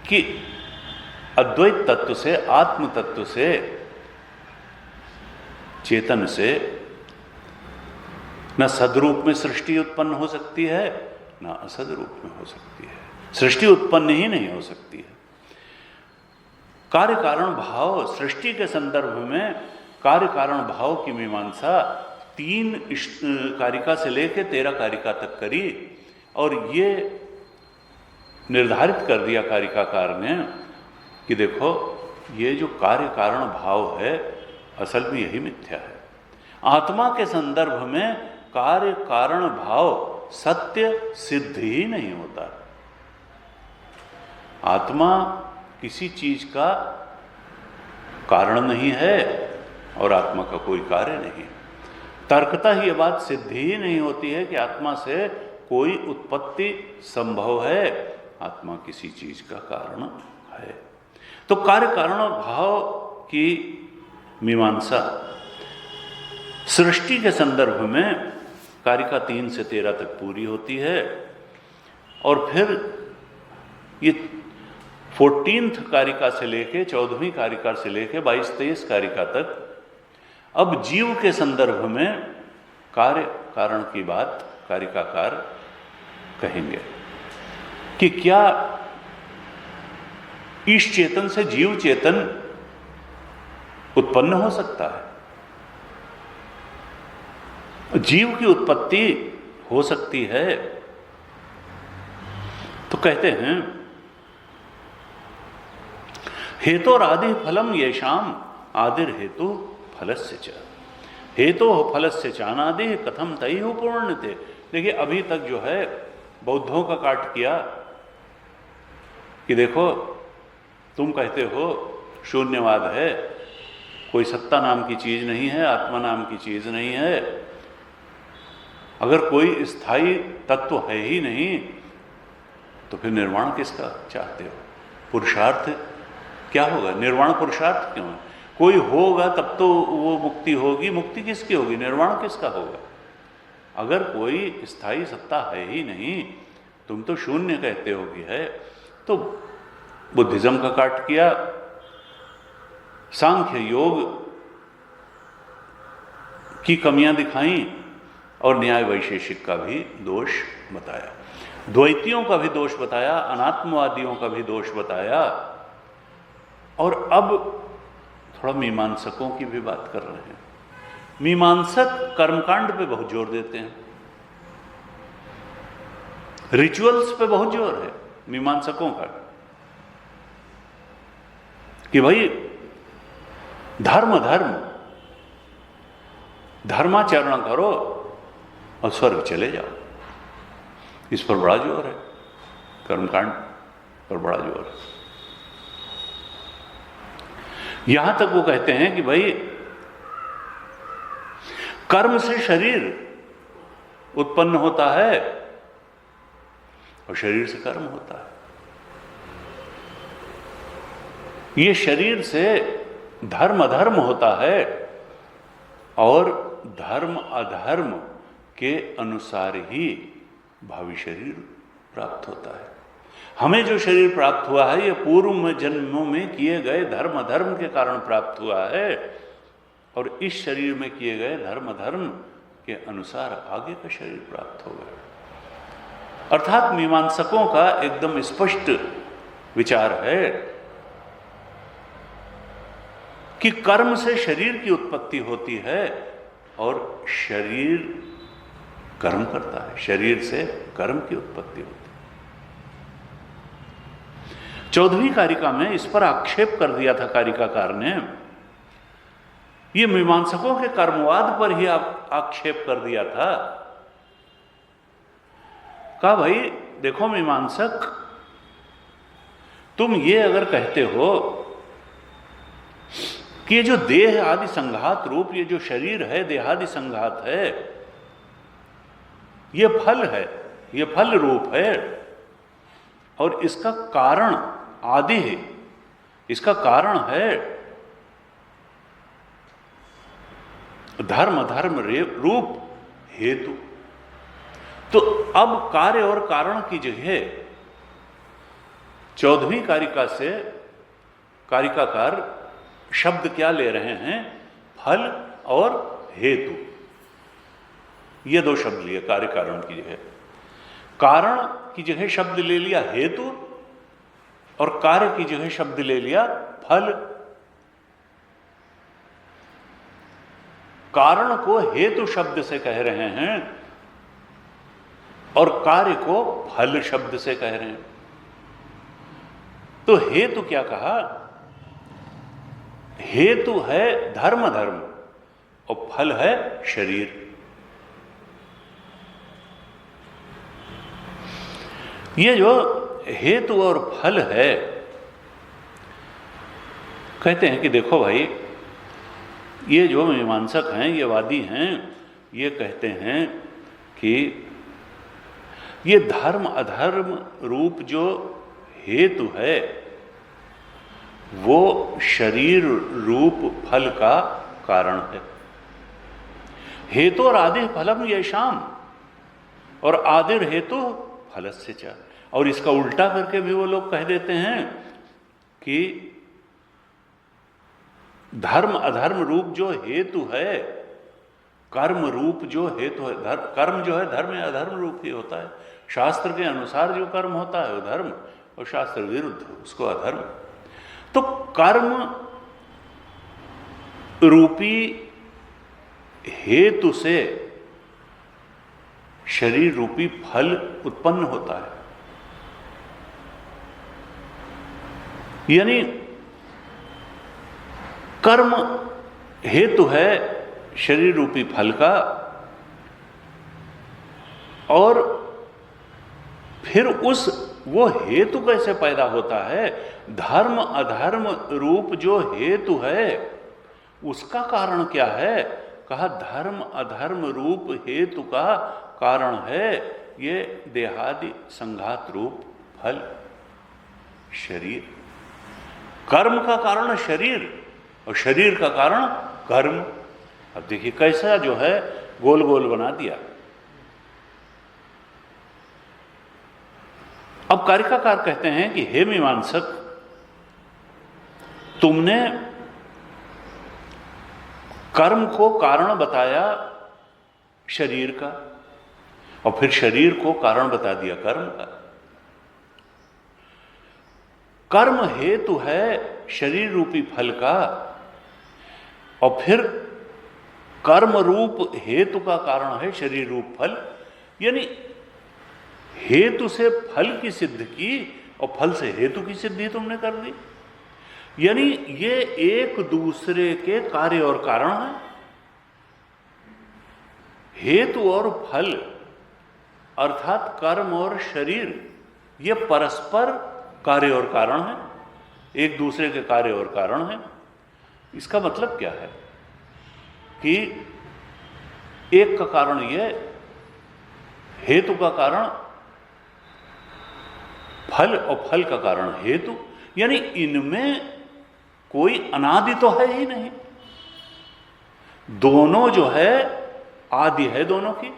कि अद्वैत तत्व से, आत्म तत्व से, चेतन से न सदरूप में सृष्टि उत्पन्न हो सकती है, न असद रूप में हो सकती है। सृष्टि उत्पन्न ही नहीं हो सकती है। कार्य कारण भाव, सृष्टि के संदर्भ में कार्य कारण भाव की मीमांसा 3 कारिका से लेकर 13 कारिका तक करी, और ये निर्धारित कर दिया कारिकाकार ने कि देखो ये जो कार्य कारण भाव है असल में यही मिथ्या है। आत्मा के संदर्भ में कार्य कारण भाव सत्य सिद्ध ही नहीं होता। आत्मा किसी चीज का कारण नहीं है और आत्मा का कोई कार्य नहीं। तर्कतः ये बात सिद्ध ही नहीं होती है कि आत्मा से कोई उत्पत्ति संभव है, आत्मा किसी चीज का कारण है। तो कार्य कारण भाव की मीमांसा सृष्टि के संदर्भ में कारिका 3 से 13 तक पूरी होती है, और फिर ये 14th कारिका से लेके 14वीं कारिका से लेके 22-23 कारिका तक अब जीव के संदर्भ में कार्य कारण की बात कारिकाकार कहेंगे कि क्या ईश चेतन से जीव चेतन उत्पन्न हो सकता है, जीव की उत्पत्ति हो सकती है। तो कहते हैं हेतोर आदि फलम येषाम आदिर हेतु फलस्य च, हेतु फलस्य चानादि कथम तई हो पूर्णते। देखिए अभी तक जो है बौद्धों का काट किया कि देखो तुम कहते हो शून्यवाद है, कोई सत्ता नाम की चीज नहीं है, आत्मा नाम की चीज नहीं है। अगर कोई स्थायी तत्व है ही नहीं तो फिर निर्वाण किसका चाहते हो? पुरुषार्थ क्या होगा? निर्वाण पुरुषार्थ क्यों है? कोई होगा तब तो वो मुक्ति होगी, मुक्ति किसकी होगी? निर्वाण किसका होगा? अगर कोई स्थायी सत्ता है ही नहीं, तुम तो शून्य कहते हो कि है। तो बुद्धिज्म का काट किया, सांख्य योग की कमियां दिखाई और न्याय वैशेषिक का भी दोष बताया, द्वैतियों का भी दोष बताया, अनात्मवादियों का भी दोष बताया, और अब थोड़ा मीमांसकों की भी बात कर रहे हैं। मीमांसक कर्मकांड पे बहुत जोर देते हैं, रिचुअल्स पे बहुत जोर है मीमांसकों का कि भाई धर्म धर्म धर्माचरण करो और स्वर्ग चले जाओ। इस पर बड़ा जोर है, कर्मकांड पर बड़ा जोर है। यहां तक वो कहते हैं कि भाई कर्म से शरीर उत्पन्न होता है और शरीर से कर्म होता है। ये शरीर से धर्म अधर्म होता है और धर्म अधर्म के अनुसार ही भावी शरीर प्राप्त होता है। हमें जो शरीर प्राप्त हुआ है ये पूर्व जन्मों में किए गए धर्म अधर्म के कारण प्राप्त हुआ है, और इस शरीर में किए गए धर्म अधर्म के अनुसार आगे का शरीर प्राप्त होगा। अर्थात मीमांसकों का एकदम स्पष्ट विचार है कि कर्म से शरीर की उत्पत्ति होती है और शरीर कर्म करता है, शरीर से कर्म की उत्पत्ति होती है। 14वीं कारिका में इस पर आक्षेप कर दिया था कारिकाकार ने, ये मीमांसकों के कर्मवाद पर ही आक्षेप कर दिया था। कहा भाई देखो मीमांसक, तुम ये अगर कहते हो कि ये जो देह आदि संघात रूप ये जो शरीर है, देहादि संघात है, ये फल है, ये फल रूप है, और इसका कारण आदि है, इसका कारण है धर्म धर्म रूप हेतु। तो अब कार्य और कारण की जगह 14वीं कारिका से कारिकाकार शब्द क्या ले रहे हैं? फल और हेतु, ये दो शब्द लिए कार्य कारण की जगह। कारण की जगह शब्द ले लिया हेतु, और कार्य की जगह शब्द ले लिया फल। कारण को हेतु शब्द से कह रहे हैं और कार्य को फल शब्द से कह रहे हैं। तो हेतु क्या कहा? हेतु है धर्म धर्म और फल है शरीर। ये जो हेतु और फल है, कहते हैं कि देखो भाई, ये जो मीमांसक हैं, ये वादी हैं, ये कहते हैं कि ये धर्म अधर्म रूप जो हेतु है वो शरीर रूप फल का कारण है। हेतु और आदि फलम येषाम, और आदिर हेतु फलस्य च। और इसका उल्टा करके भी वो लोग कह देते हैं कि धर्म अधर्म रूप जो हेतु है, कर्म रूप जो हेतु है, कर्म जो है धर्म या अधर्म रूप ही होता है। शास्त्र के अनुसार जो कर्म होता है वो धर्म, और शास्त्र विरुद्ध उसको अधर्म। तो कर्म रूपी हेतु से शरीर रूपी फल उत्पन्न होता है। यानी कर्म हेतु है शरीर रूपी फल का, और फिर वो हेतु कैसे पैदा होता है? धर्म अधर्म रूप जो हेतु है उसका कारण क्या है? कहा धर्म अधर्म रूप हेतु का कारण है ये देहादि संघात रूप फल शरीर। कर्म का कारण शरीर और शरीर का कारण कर्म। अब देखिए कैसा जो है गोल गोल बना दिया। अब कारिकाकार कहते हैं कि हे मीमांसक, तुमने कर्म को कारण बताया शरीर का, और फिर शरीर को कारण बता दिया कर्म का। कर्म हेतु है शरीर रूपी फल का, और फिर कर्म रूप हेतु का कारण है शरीर रूप फल। यानी हेतु से फल की सिद्ध की और फल से हेतु की सिद्धि तुमने कर दी। यानी ये एक दूसरे के कार्य और कारण है। हेतु और फल अर्थात कर्म और शरीर ये परस्पर कार्य और कारण है, एक दूसरे के कार्य और कारण है। इसका मतलब क्या है कि एक का कारण ये, हेतु का कारण फल और फल का कारण हेतु, यानी इनमें कोई अनादि तो है ही नहीं। दोनों जो है आदि है दोनों की।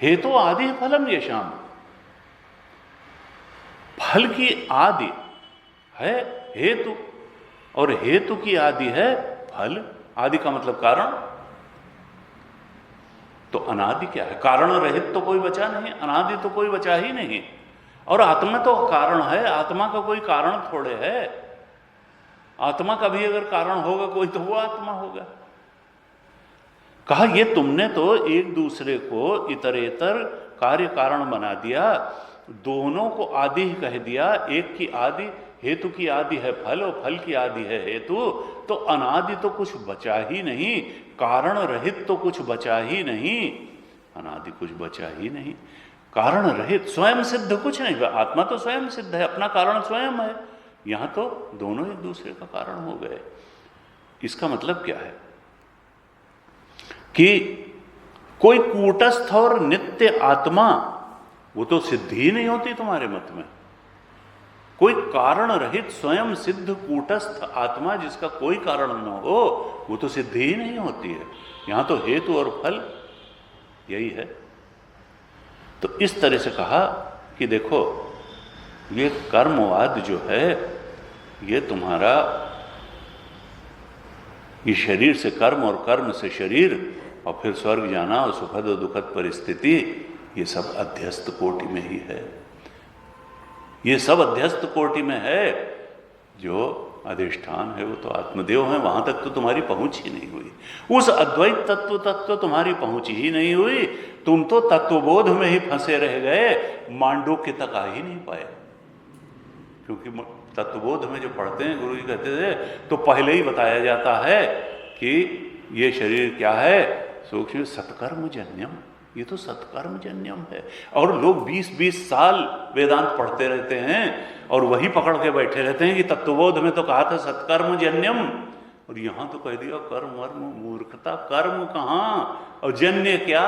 हेतु आदि फलम येषाम, फल की आदि है हेतु और हेतु की आदि है फल। आदि का मतलब कारण। तो अनादि क्या है? कारण रहित तो कोई बचा नहीं, अनादि तो कोई बचा ही नहीं। और आत्मा तो कारण है, आत्मा का कोई कारण थोड़े है। आत्मा का भी अगर कारण होगा कोई तो वो आत्मा होगा। कहा ये तुमने तो एक दूसरे को इतरेतर कार्य कारण बना दिया, दोनों को आदि ही कह दिया। एक की आदि, हेतु की आदि है फल और फल की आदि है हेतु, तो अनादि तो कुछ बचा ही नहीं, कारण रहित तो कुछ बचा ही नहीं, अनादि कुछ बचा ही नहीं। कारण रहित स्वयं सिद्ध कुछ नहीं। आत्मा तो स्वयं सिद्ध है, अपना कारण स्वयं है। यहां तो दोनों एक दूसरे का कारण हो गए। इसका मतलब क्या है कि कोई कूटस्थ और नित्य आत्मा वो तो सिद्धि ही नहीं होती तुम्हारे मत में। कोई कारण रहित स्वयं सिद्ध कूटस्थ आत्मा जिसका कोई कारण न हो वो तो सिद्धि ही नहीं होती है। यहां तो हेतु और फल यही है। तो इस तरह से कहा कि देखो ये कर्मवाद जो है ये तुम्हारा ये शरीर से कर्म और कर्म से शरीर और फिर स्वर्ग जाना और सुखद और दुखद परिस्थिति, ये सब अध्यस्त कोटि में ही है। ये सब अध्यस्त कोटि में है। जो अधिष्ठान है वो तो आत्मदेव है, वहां तक तो तुम्हारी पहुंच ही नहीं हुई। उस अद्वैत तत्व तक तो तुम्हारी पहुंच ही नहीं हुई। तुम तो तत्वबोध में ही फंसे रह गए, मांडूक्य तक आ ही नहीं पाए। क्योंकि तत्वबोध में जो पढ़ते हैं, गुरु जी कहते थे, तो पहले ही बताया जाता है कि ये शरीर क्या है, सूक्ष्म सत्कर्म जन्यम, ये तो सत्कर्म जन्यम है। और लोग 20-20 साल वेदांत पढ़ते रहते हैं और वही पकड़ के बैठे रहते हैं कि तत्वबोध में तो कहा था सत्कर्म जन्यम, और यहां तो कह दिया कर्म वर्म मूर्खता। कर्म कहाँ और जन्य क्या?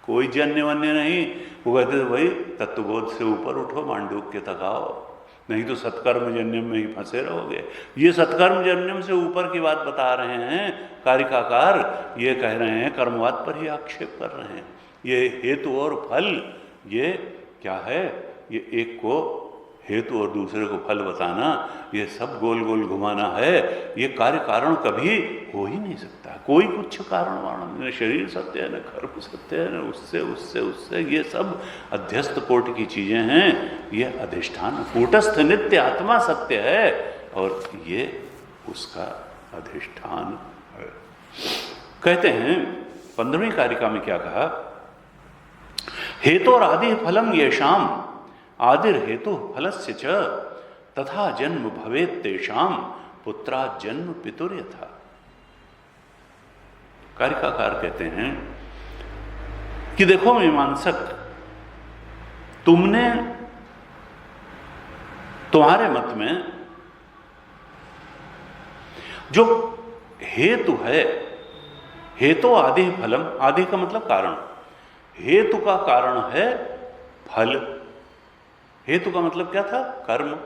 कोई जन्य वन्य नहीं। वो कहते थे भाई तत्वबोध से ऊपर उठो, मांडूक्य तक आओ, नहीं तो सत्कर्म जन्यम में ही फंसे रहोगे। ये सत्कर्म जन्यम से ऊपर की बात बता रहे हैं कारिकाकार। ये कह रहे हैं कर्मवाद पर ही आक्षेप कर रहे हैं। ये हेतु और फल, ये क्या है? ये एक को हेतु और दूसरे को फल बताना, ये सब गोल गोल घुमाना है। ये कार्य कारण कभी हो ही नहीं सकता। कोई कुछ कारण वारण, न शरीर सत्य है, न कर्म सत्य है, न उससे उससे उससे, ये सब अध्यस्त कोटि की चीजें हैं। ये अधिष्ठान कूटस्थ नित्य आत्मा सत्य है और ये उसका अधिष्ठान है। कहते हैं 15वीं कारिका में क्या कहा? हेतु और आदि फलम येषाम आदिर हेतु फलस्य च तथा जन्म भवेत् तेषाम पुत्रा जन्म पितुर्यथा। कारिकाकार कहते हैं कि देखो मीमांसक, तुम्हारे मत में जो हेतु है, हेतु आदि फलम, आदि का मतलब कारण, हेतु का कारण है फल। हेतु का मतलब क्या था? कर्म।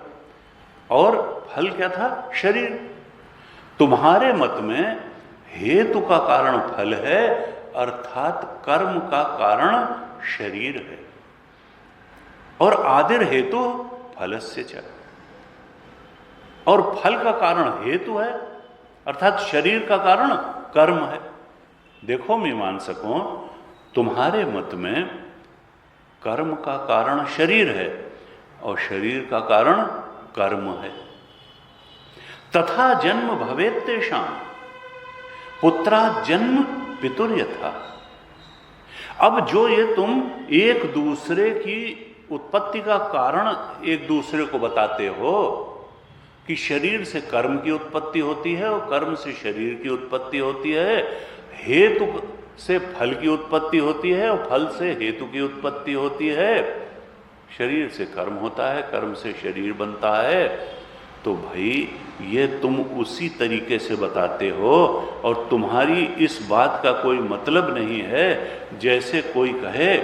और फल क्या था? शरीर। तुम्हारे मत में हेतु का कारण फल है, अर्थात कर्म का कारण शरीर है। और आदिर हेतु फलस्य च, और फल का कारण हेतु है, अर्थात शरीर का कारण कर्म है। देखो मीमांसकों, तुम्हारे मत में कर्म का कारण शरीर है और शरीर का कारण कर्म है। तथा जन्म भवेत् तेषां पुत्रा जन्म पितुर्यथा। अब जो ये तुम एक दूसरे की उत्पत्ति का कारण एक दूसरे को बताते हो कि शरीर से कर्म की उत्पत्ति होती है और कर्म से शरीर की उत्पत्ति होती है, हेतु से फल की उत्पत्ति होती है और फल से हेतु की उत्पत्ति होती है, शरीर से कर्म होता है, कर्म से शरीर बनता है। तो भाई ये तुम उसी तरीके से बताते हो और तुम्हारी इस बात का कोई मतलब नहीं है जैसे कोई कहे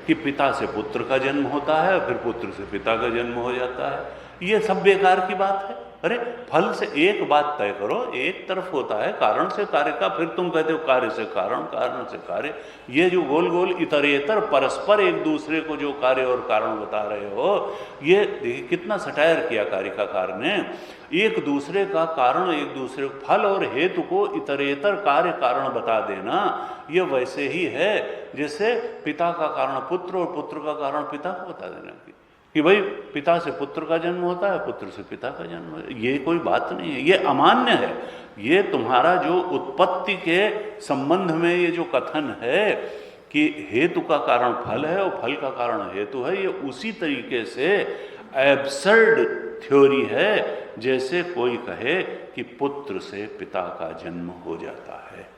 कि पिता से पुत्र का जन्म होता है फिर पुत्र से पिता का जन्म हो जाता है। ये सब बेकार की बात है। अरे फल से एक बात तय करो, एक तरफ होता है कारण से कार्य का, फिर तुम कहते हो कार्य से कारण, कारण से कार्य। ये जो गोल गोल इतरेतर परस्पर एक दूसरे को जो कार्य और कारण बता रहे हो, ये देखिए कितना सटायर किया कारिकाकार ने। एक दूसरे का कारण, एक दूसरे फल और हेतु को इतरेतर कार्य कारण बता देना, ये वैसे ही है जैसे पिता का कारण पुत्र और पुत्र का कारण पिता को बता देना कि भाई पिता से पुत्र का जन्म होता है, पुत्र से पिता का जन्म होता है। ये कोई बात नहीं है, ये अमान्य है। ये तुम्हारा जो उत्पत्ति के संबंध में ये जो कथन है कि हेतु का कारण फल है और फल का कारण हेतु है, ये उसी तरीके से एब्सर्ड थ्योरी है जैसे कोई कहे कि पुत्र से पिता का जन्म हो जाता है,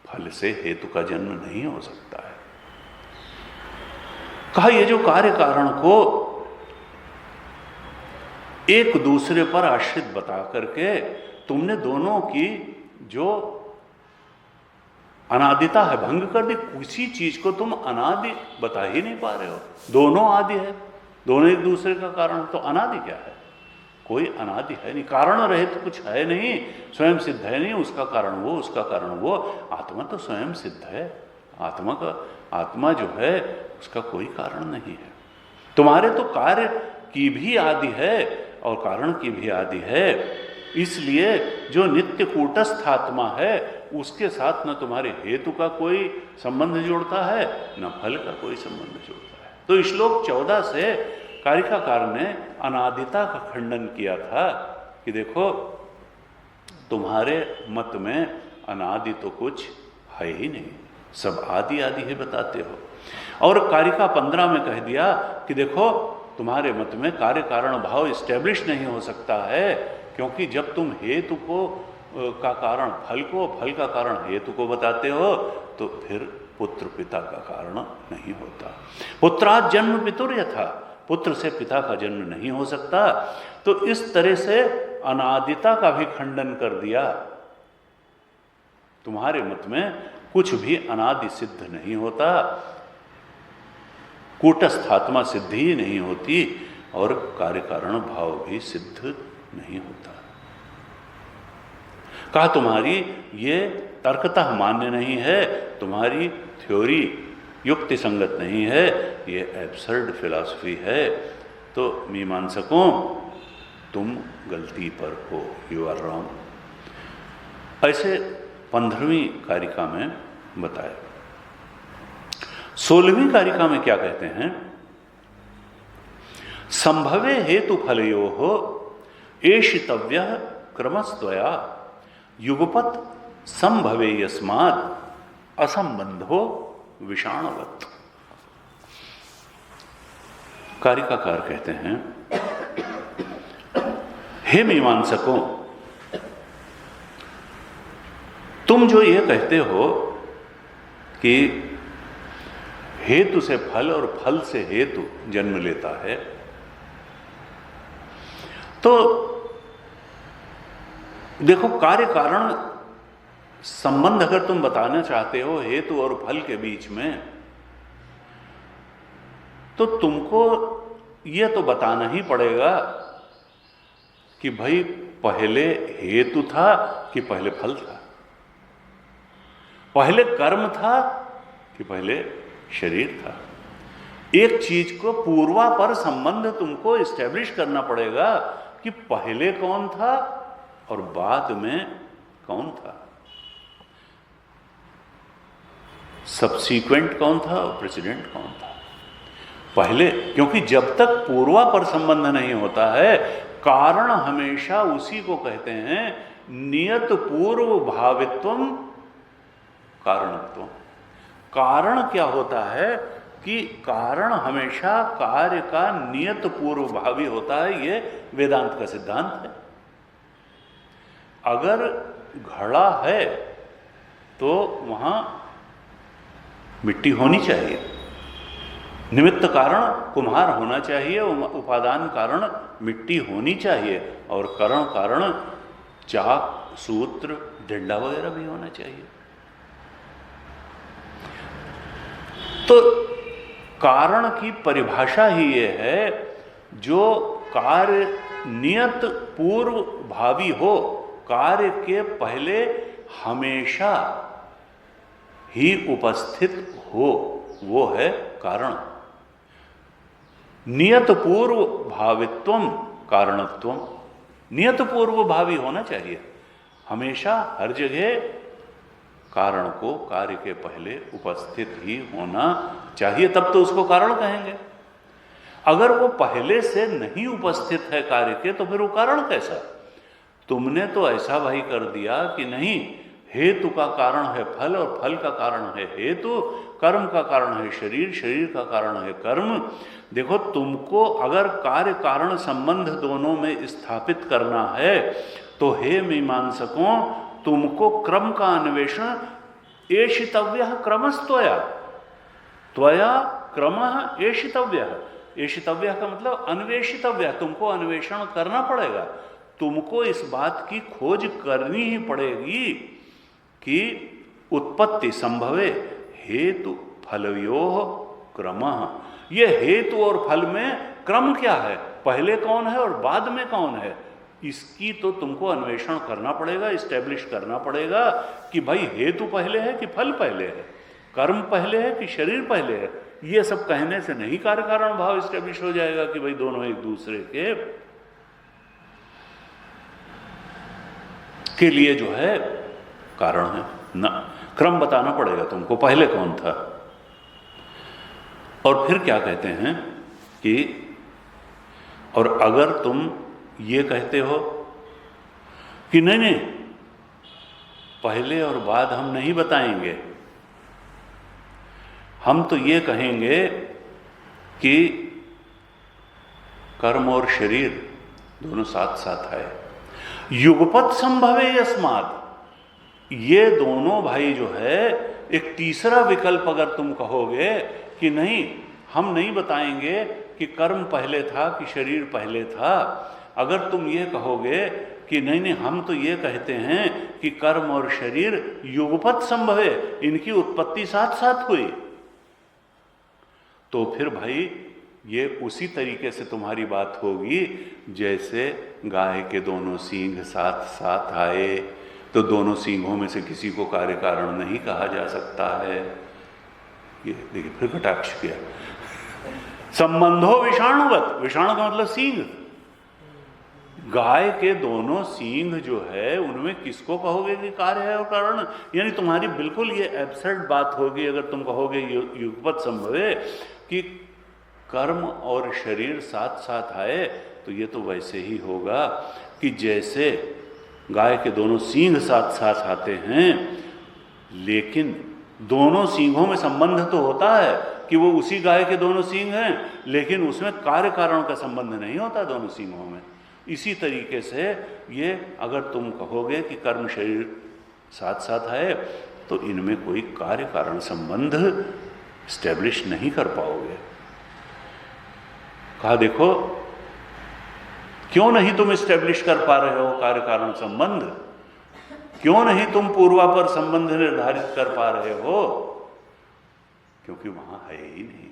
फल से हेतु का जन्म नहीं हो सकता है। कहा ये जो कार्य कारण को एक दूसरे पर आश्रित बता करके तुमने दोनों की जो अनादिता है भंग कर दी। किसी चीज को तुम अनादि बता ही नहीं पा रहे हो। दोनों आदि है, दोनों एक दूसरे का कारण, तो अनादि क्या है? कोई अनादि है नहीं, कारण रहित तो कुछ है नहीं, स्वयं सिद्ध है नहीं, उसका कारण वो, उसका कारण वो। आत्मा तो स्वयं सिद्ध है। आत्मा जो है उसका कोई कारण नहीं है। तुम्हारे तो कार्य की भी आदि है और कारण की भी आदि है। इसलिए जो नित्य कूटस्थ आत्मा है उसके साथ न तुम्हारे हेतु का कोई संबंध जोड़ता है न फल का कोई संबंध जोड़ता है। तो श्लोक 14 से कारिकाकार ने अनादिता का खंडन किया था कि देखो तुम्हारे मत में अनादि तो कुछ है ही नहीं, सब आदि आदि ही बताते हो। और कारिका 15 में कह दिया कि देखो तुम्हारे मत में कार्य कारण भाव इस्टेब्लिश नहीं हो सकता है, क्योंकि जब तुम हेतु को का कारण फल को, फल का कारण हेतु को बताते हो तो फिर पुत्र पिता का कारण नहीं होता। पुत्रात् जन्म पितुर यथा, पुत्र से पिता का जन्म नहीं हो सकता। तो इस तरह से अनादिता का भी खंडन कर दिया। तुम्हारे मत में कुछ भी अनादि सिद्ध नहीं होता, कूटस्थ आत्मा सिद्ध ही नहीं होती और कार्य कारण भाव भी सिद्ध नहीं होता। कहा तुम्हारी ये तर्कतः मान्य नहीं है, तुम्हारी थ्योरी युक्ति संगत नहीं है, ये एब्सर्ड फिलॉसफी है। तो मीमांसकों तुम गलती पर हो, यू आर रॉन्ग। ऐसे 15वीं कारिका में बताया। 16वीं कारिका में क्या कहते हैं? संभवे हेतु फलयोः एषितव्यः क्रमस्त्वया युगपत् संभवे यस्मात् असंबंधो विषाणवत्। कारिकाकार कहते हैं, हे मीमांसकों, तुम जो ये कहते हो कि हेतु से फल और फल से हेतु जन्म लेता है, तो देखो कार्य कारण संबंध अगर तुम बताना चाहते हो हेतु और फल के बीच में, तो तुमको यह तो बताना ही पड़ेगा कि भाई पहले हेतु था कि पहले फल था, पहले कर्म था कि पहले शरीर था। एक चीज को पूर्वापर संबंध तुमको इस्टेब्लिश करना पड़ेगा कि पहले कौन था और बाद में कौन था, सबसीक्वेंट कौन था और प्रेसिडेंट कौन था। पहले, क्योंकि जब तक पूर्वापर संबंध नहीं होता है, कारण हमेशा उसी को कहते हैं नियत पूर्व भावित्वम कारणत्व। कारण क्या होता है कि कारण हमेशा कार्य का नियत पूर्व भावी होता है। ये वेदांत का सिद्धांत है। अगर घड़ा है तो वहां मिट्टी होनी चाहिए, निमित्त कारण कुम्हार होना चाहिए, उपादान कारण मिट्टी होनी चाहिए, और करण कारण चाक, सूत्र, डंडा वगैरह भी होना चाहिए। तो कारण की परिभाषा ही ये है, जो कार्य नियत पूर्व भावी हो, कार्य के पहले हमेशा ही उपस्थित हो, वो है कारण। नियत पूर्व भावित्वम कारणत्वम, नियत पूर्व भावी होना चाहिए हमेशा, हर जगह कारण को कार्य के पहले उपस्थित ही होना चाहिए, तब तो उसको कारण कहेंगे। अगर वो पहले से नहीं उपस्थित है कार्य के, तो फिर वो कारण कैसा? तुमने तो ऐसा भाई कर दिया कि नहीं, हेतु का कारण है फल और फल का कारण है हेतु, कर्म का कारण है शरीर, शरीर का कारण है कर्म। देखो, तुमको अगर कार्य कारण संबंध दोनों में स्थापित करना है, तो हे मीमांसकों, तुमको क्रम का अन्वेषण, एषितव्यः क्रमस्त्वया, त्वया क्रमः एषितव्यः। एषितव्यः का मतलब अन्वेषितव्यः, तुमको अन्वेषण करना पड़ेगा। तुमको इस बात की खोज करनी ही पड़ेगी कि उत्पत्ति संभवे हेतु फलयोः क्रमः। ये हेतु और फल में क्रम क्या है, पहले कौन है और बाद में कौन है, इसकी तो तुमको अन्वेषण करना पड़ेगा, इस्टेब्लिश करना पड़ेगा कि भाई हेतु पहले है कि फल पहले है, कर्म पहले है कि शरीर पहले है, ये सब कहने से नहीं कार्य कारण भाव स्टैब्लिश हो जाएगा कि भाई दोनों एक दूसरे के लिए जो है कारण है ना। क्रम बताना पड़ेगा तुमको, पहले कौन था। और फिर क्या कहते हैं कि और अगर तुम ये कहते हो कि नहीं नहीं पहले और बाद हम नहीं बताएंगे, हम तो ये कहेंगे कि कर्म और शरीर दोनों साथ साथ है, युगपत संभवे यस्मात्, ये दोनों भाई जो है, एक तीसरा विकल्प अगर तुम कहोगे कि नहीं हम नहीं बताएंगे कि कर्म पहले था कि शरीर पहले था, अगर तुम ये कहोगे कि नहीं नहीं हम तो ये कहते हैं कि कर्म और शरीर युगपत संभव है, इनकी उत्पत्ति साथ साथ हुई, तो फिर भाई ये उसी तरीके से तुम्हारी बात होगी जैसे गाय के दोनों सींग साथ साथ आए, तो दोनों सींगों में से किसी को कार्य कारण नहीं कहा जा सकता है। ये देखिए फिर कटाक्ष किया। संबंधो विषाणुवत, विषाणु का मतलब सींग, गाय के दोनों सींग जो है उनमें किसको कहोगे कि कार्य है और कारण, यानी तुम्हारी बिल्कुल ये एब्सर्ड बात होगी अगर तुम कहोगे युगपत संभव है कि कर्म और शरीर साथ साथ आए, तो ये तो वैसे ही होगा कि जैसे गाय के दोनों सींग साथ साथ आते हैं, लेकिन दोनों सींगों में संबंध तो होता है कि वो उसी गाय के दोनों सींग हैं, लेकिन उसमें कार्य कारण का संबंध नहीं होता दोनों सींगों में। इसी तरीके से ये अगर तुम कहोगे कि कर्म शरीर साथ साथ है, तो इनमें कोई कार्य कारण संबंध स्टैब्लिश नहीं कर पाओगे। कहा देखो क्यों नहीं तुम स्टैब्लिश कर पा रहे हो कार्य कारण संबंध, क्यों नहीं तुम पूर्वापर संबंध निर्धारित कर पा रहे हो, क्योंकि वहां है ही नहीं,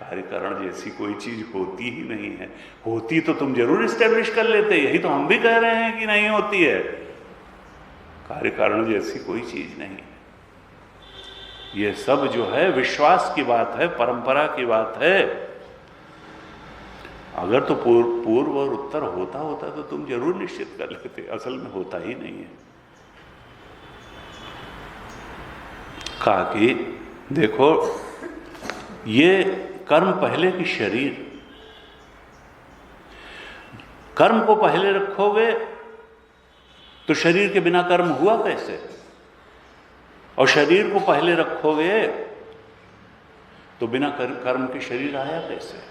कार्य कारण जैसी कोई चीज होती ही नहीं है। होती तो तुम जरूर स्टैब्लिश कर लेते, यही तो हम भी कह रहे हैं कि नहीं होती है, कार्य कारण जैसी कोई चीज नहीं है। ये सब जो है विश्वास की बात है, परंपरा की बात है। अगर तो पूर्व और उत्तर होता होता तो तुम जरूर निश्चित कर लेते, असल में होता ही नहीं है। कहा कि देखो ये कर्म पहले कि शरीर, कर्म को पहले रखोगे तो शरीर के बिना कर्म हुआ कैसे, और शरीर को पहले रखोगे तो बिना कर्म के शरीर आया कैसे।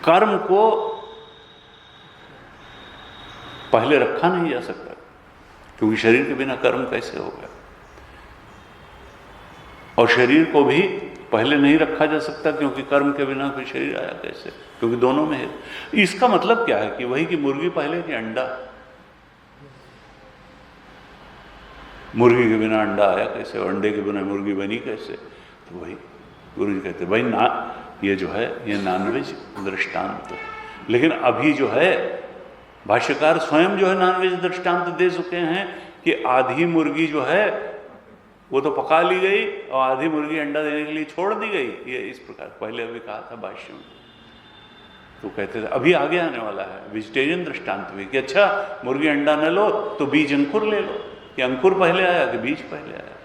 कर्म को पहले रखा नहीं जा सकता, क्योंकि शरीर के बिना कर्म कैसे होगा, और शरीर को भी पहले नहीं रखा जा सकता क्योंकि कर्म के बिना कोई शरीर आया कैसे, क्योंकि दोनों में है। इसका मतलब क्या है कि वही कि मुर्गी पहले कि अंडा, मुर्गी के बिना अंडा आया कैसे, और अंडे के बिना मुर्गी बनी कैसे। तो वही गुरु जी कहते भाई ना, ये जो है ये नॉनवेज दृष्टांत, लेकिन अभी जो है भाष्यकार स्वयं जो है नॉनवेज दृष्टांत दे चुके हैं कि आधी मुर्गी जो है वो तो पका ली गई और आधी मुर्गी अंडा देने के लिए छोड़ दी गई। ये इस प्रकार पहले अभी कहा था भाष्य में, तो कहते थे अभी आगे आने वाला है वेजिटेरियन दृष्टांत भी कि अच्छा मुर्गी अंडा न लो तो बीज अंकुर ले लो, कि अंकुर पहले आया कि बीज पहले आया,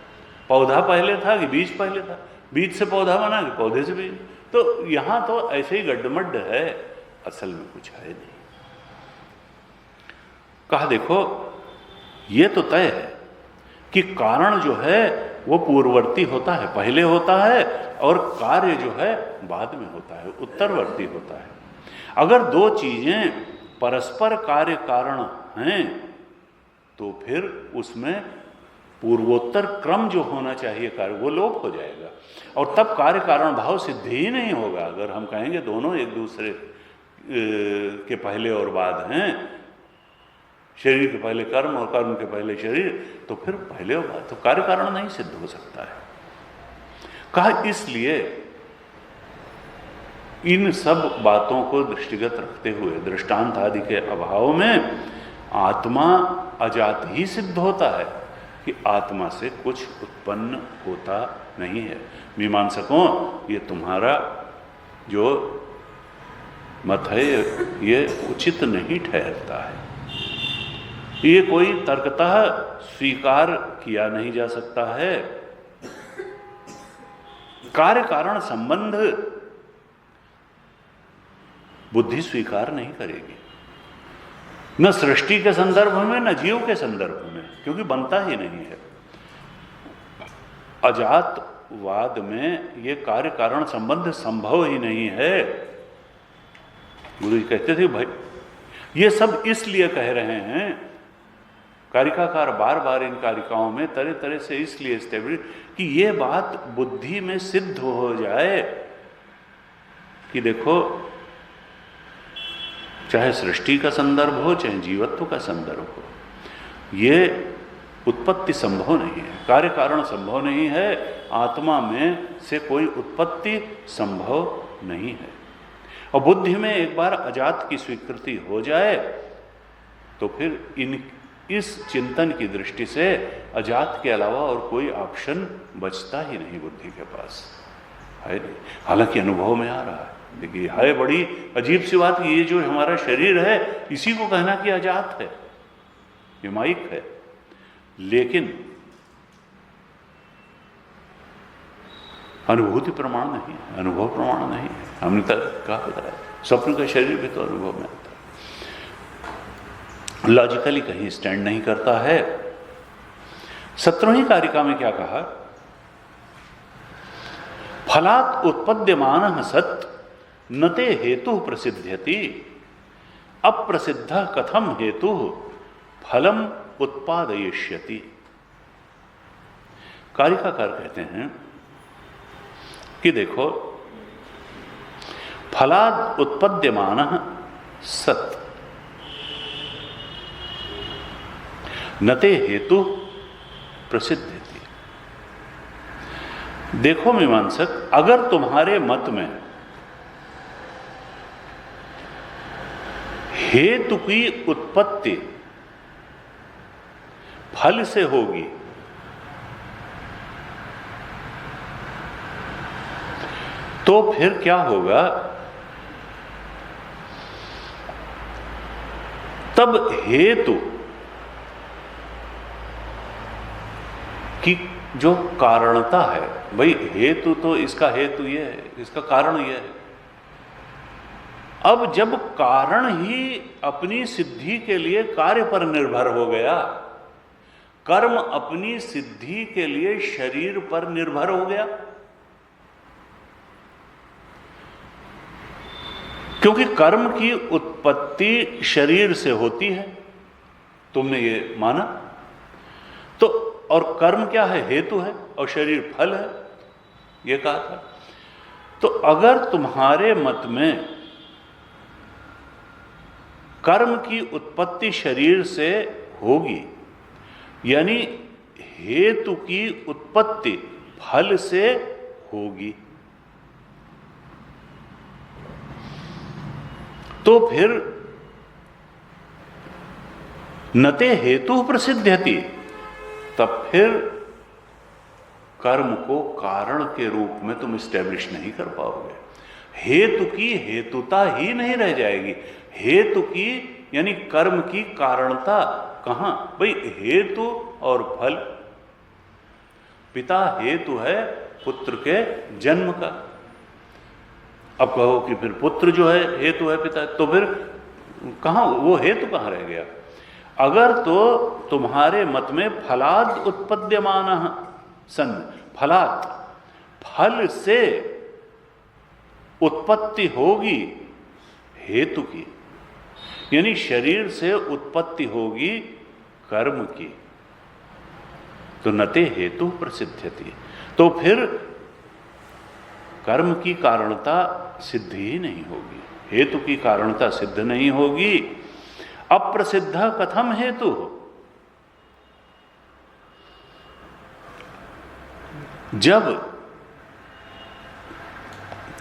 पौधा पहले था कि बीज पहले था, बीज से पौधा बना कि पौधे से बीज। तो यहां तो ऐसे ही गड्ढमड्ढ है, असल में कुछ है नहीं। कहा देखो ये तो तय है कि कारण जो है वो पूर्ववर्ती होता है, पहले होता है, और कार्य जो है बाद में होता है, उत्तरवर्ती होता है। अगर दो चीजें परस्पर कार्य कारण हैं तो फिर उसमें पूर्वोत्तर क्रम जो होना चाहिए कार्य वो लोप हो जाएगा, और तब कार्य कारण भाव सिद्ध ही नहीं होगा। अगर हम कहेंगे दोनों एक दूसरे के पहले और बाद हैं, शरीर के पहले कर्म और कर्म के पहले शरीर, तो फिर पहले और बाद तो कार्य कारण नहीं सिद्ध हो सकता है। कहा इसलिए इन सब बातों को दृष्टिगत रखते हुए दृष्टांत आदि के अभाव में आत्मा अजात ही सिद्ध होता है कि आत्मा से कुछ उत्पन्न होता नहीं है। मीमांसकों, ये तुम्हारा जो मत है ये उचित नहीं ठहरता है, ये कोई तर्कतः स्वीकार किया नहीं जा सकता है। कार्य कारण संबंध बुद्धि स्वीकार नहीं करेगी, न सृष्टि के संदर्भ में न जीव के संदर्भ में, क्योंकि बनता ही नहीं है। अजातवाद में ये कार्य कारण संबंध संभव ही नहीं है। गुरु जी कहते थे भाई ये सब इसलिए कह रहे हैं, कारिकाकार बार बार इन कारिकाओं में तरह तरह से इसलिए स्टेब्लिश कि ये बात बुद्धि में सिद्ध हो जाए कि देखो, चाहे सृष्टि का संदर्भ हो चाहे जीवत्व का संदर्भ हो, ये उत्पत्ति संभव नहीं है, कार्य कारण संभव नहीं है, आत्मा में से कोई उत्पत्ति संभव नहीं है। और बुद्धि में एक बार अजात की स्वीकृति हो जाए तो फिर इस चिंतन की दृष्टि से अजात के अलावा और कोई ऑप्शन बचता ही नहीं बुद्धि के पास, है नहीं। हालांकि अनुभव में आ रहा है, देखिए है बड़ी अजीब सी बात, ये जो हमारा शरीर है इसी को कहना कि अजात है, ये माइक है, लेकिन अनुभूति प्रमाण नहीं है, अनुभव प्रमाण नहीं है। हमने तक कहा बताया स्वप्न का शरीर भी तो अनुभव में आता है, लॉजिकली कहीं स्टैंड नहीं करता है। 17वीं कारिका में क्या कहा? फलात् उत्पद्यमानः सत् न ते हेतु प्रसिद्ध्यति अप्रसिद्धः कथम हेतु फलम उत्पादयिष्यति। कारिकाकार कहते हैं कि देखो, फलाद उत्पद्यमानः सत् न ते हेतु प्रसिद्ध्यति। देखो मीमांसक, अगर तुम्हारे मत में हेतु की उत्पत्ति फल से होगी तो फिर क्या होगा? तब हेतु की जो कारणता है, भाई हेतु तो इसका हेतु ये है, इसका कारण ये है। अब जब कारण ही अपनी सिद्धि के लिए कार्य पर निर्भर हो गया, कर्म अपनी सिद्धि के लिए शरीर पर निर्भर हो गया, क्योंकि कर्म की उत्पत्ति शरीर से होती है, तुमने ये माना तो, और कर्म क्या है? हेतु है, और शरीर फल है, ये कहा था। तो अगर तुम्हारे मत में कर्म की उत्पत्ति शरीर से होगी, यानी हेतु की उत्पत्ति फल से होगी, तो फिर नते हेतु प्रसिद्ध्यति, तब फिर कर्म को कारण के रूप में तुम स्टैब्लिश नहीं कर पाओगे। हेतु की हेतुता ही नहीं रह जाएगी। हेतु की यानी कर्म की कारणता कहां? भाई हेतु और फल, पिता हेतु है पुत्र के जन्म का। अब कहो कि फिर पुत्र जो है हेतु है पिता, तो फिर कहां वो हेतु कहां रह गया? अगर तो तुम्हारे मत में फलाद उत्पद्यमानः सन्, फलात फल से उत्पत्ति होगी हेतु की, यानी शरीर से उत्पत्ति होगी कर्म की, तो नते हेतु प्रसिद्ध्यति, तो फिर कर्म की कारणता सिद्ध ही नहीं होगी, हेतु की कारणता सिद्ध नहीं होगी। अप्रसिद्ध कथम हेतु? जब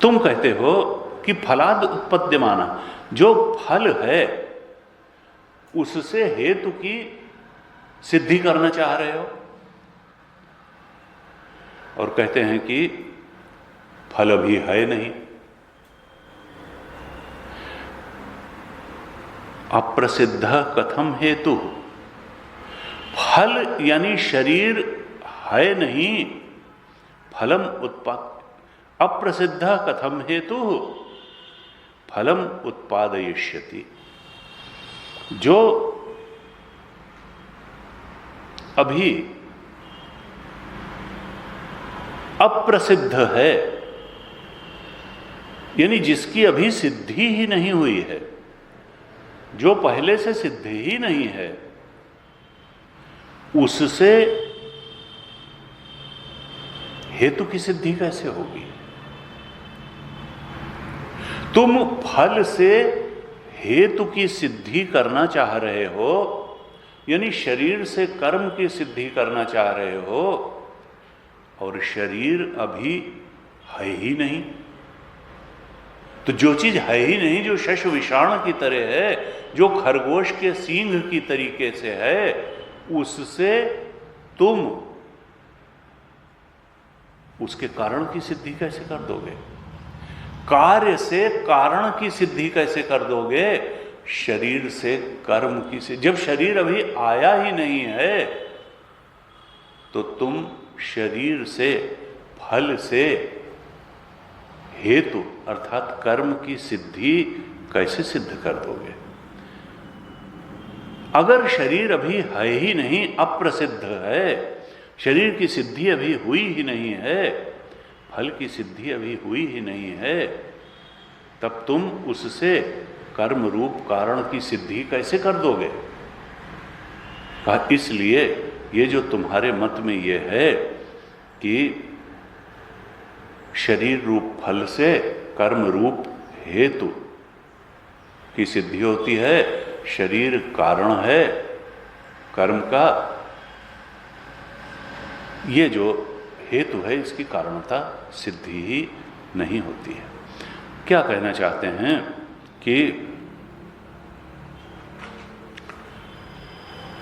तुम कहते हो कि फलाद उत्पद्यमाना, जो फल है उससे हेतु की सिद्धि करना चाह रहे हो, और कहते हैं कि फल अभी है नहीं। अप्रसिद्ध कथम हेतु, फल यानी शरीर है नहीं, फलम उत्पाद, अप्रसिद्ध कथम हेतु फलम उत्पादयिष्यति। जो अभी अप्रसिद्ध है, यानी जिसकी अभी सिद्धि ही नहीं हुई है, जो पहले से सिद्ध ही नहीं है, उससे हेतु की सिद्धि कैसे होगी? तुम फल से हेतु की सिद्धि करना चाह रहे हो, यानी शरीर से कर्म की सिद्धि करना चाह रहे हो, और शरीर अभी है ही नहीं। तो जो चीज है ही नहीं, जो शश विषाण की तरह है, जो खरगोश के सींग की तरीके से है, उससे तुम उसके कारण की सिद्धि कैसे कर दोगे? कार्य से कारण की सिद्धि कैसे कर दोगे? शरीर से कर्म की सिद्धि। जब शरीर अभी आया ही नहीं है, तो तुम शरीर से, फल से हेतु अर्थात कर्म की सिद्धि कैसे सिद्ध कर दोगे? अगर शरीर अभी है ही नहीं, अप्रसिद्ध है, शरीर की सिद्धि अभी हुई ही नहीं है, फल की सिद्धि अभी हुई ही नहीं है, तब तुम उससे कर्म रूप कारण की सिद्धि कैसे कर दोगे? कहा इसलिए ये जो तुम्हारे मत में ये है कि शरीर रूप फल से कर्म रूप हेतु की सिद्धि होती है, शरीर कारण है कर्म का, ये जो हेतु है इसकी कारणता सिद्धि ही नहीं होती है। क्या कहना चाहते हैं कि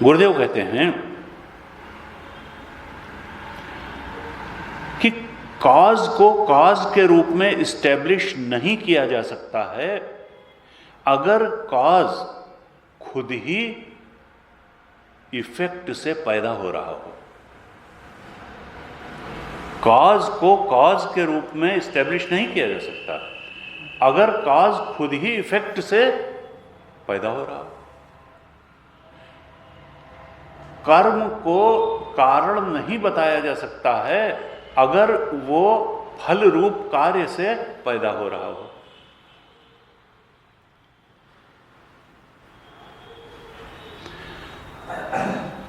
गुरुदेव कहते हैं कि कॉज को कॉज के रूप में इस्टेब्लिश नहीं किया जा सकता है अगर कॉज खुद ही इफेक्ट से पैदा हो रहा हो। कॉज को कॉज के रूप में इस्टेब्लिश नहीं किया जा सकता अगर कॉज खुद ही इफेक्ट से पैदा हो रहा हो। कर्म को कारण नहीं बताया जा सकता है अगर वो फल रूप कार्य से पैदा हो रहा हो।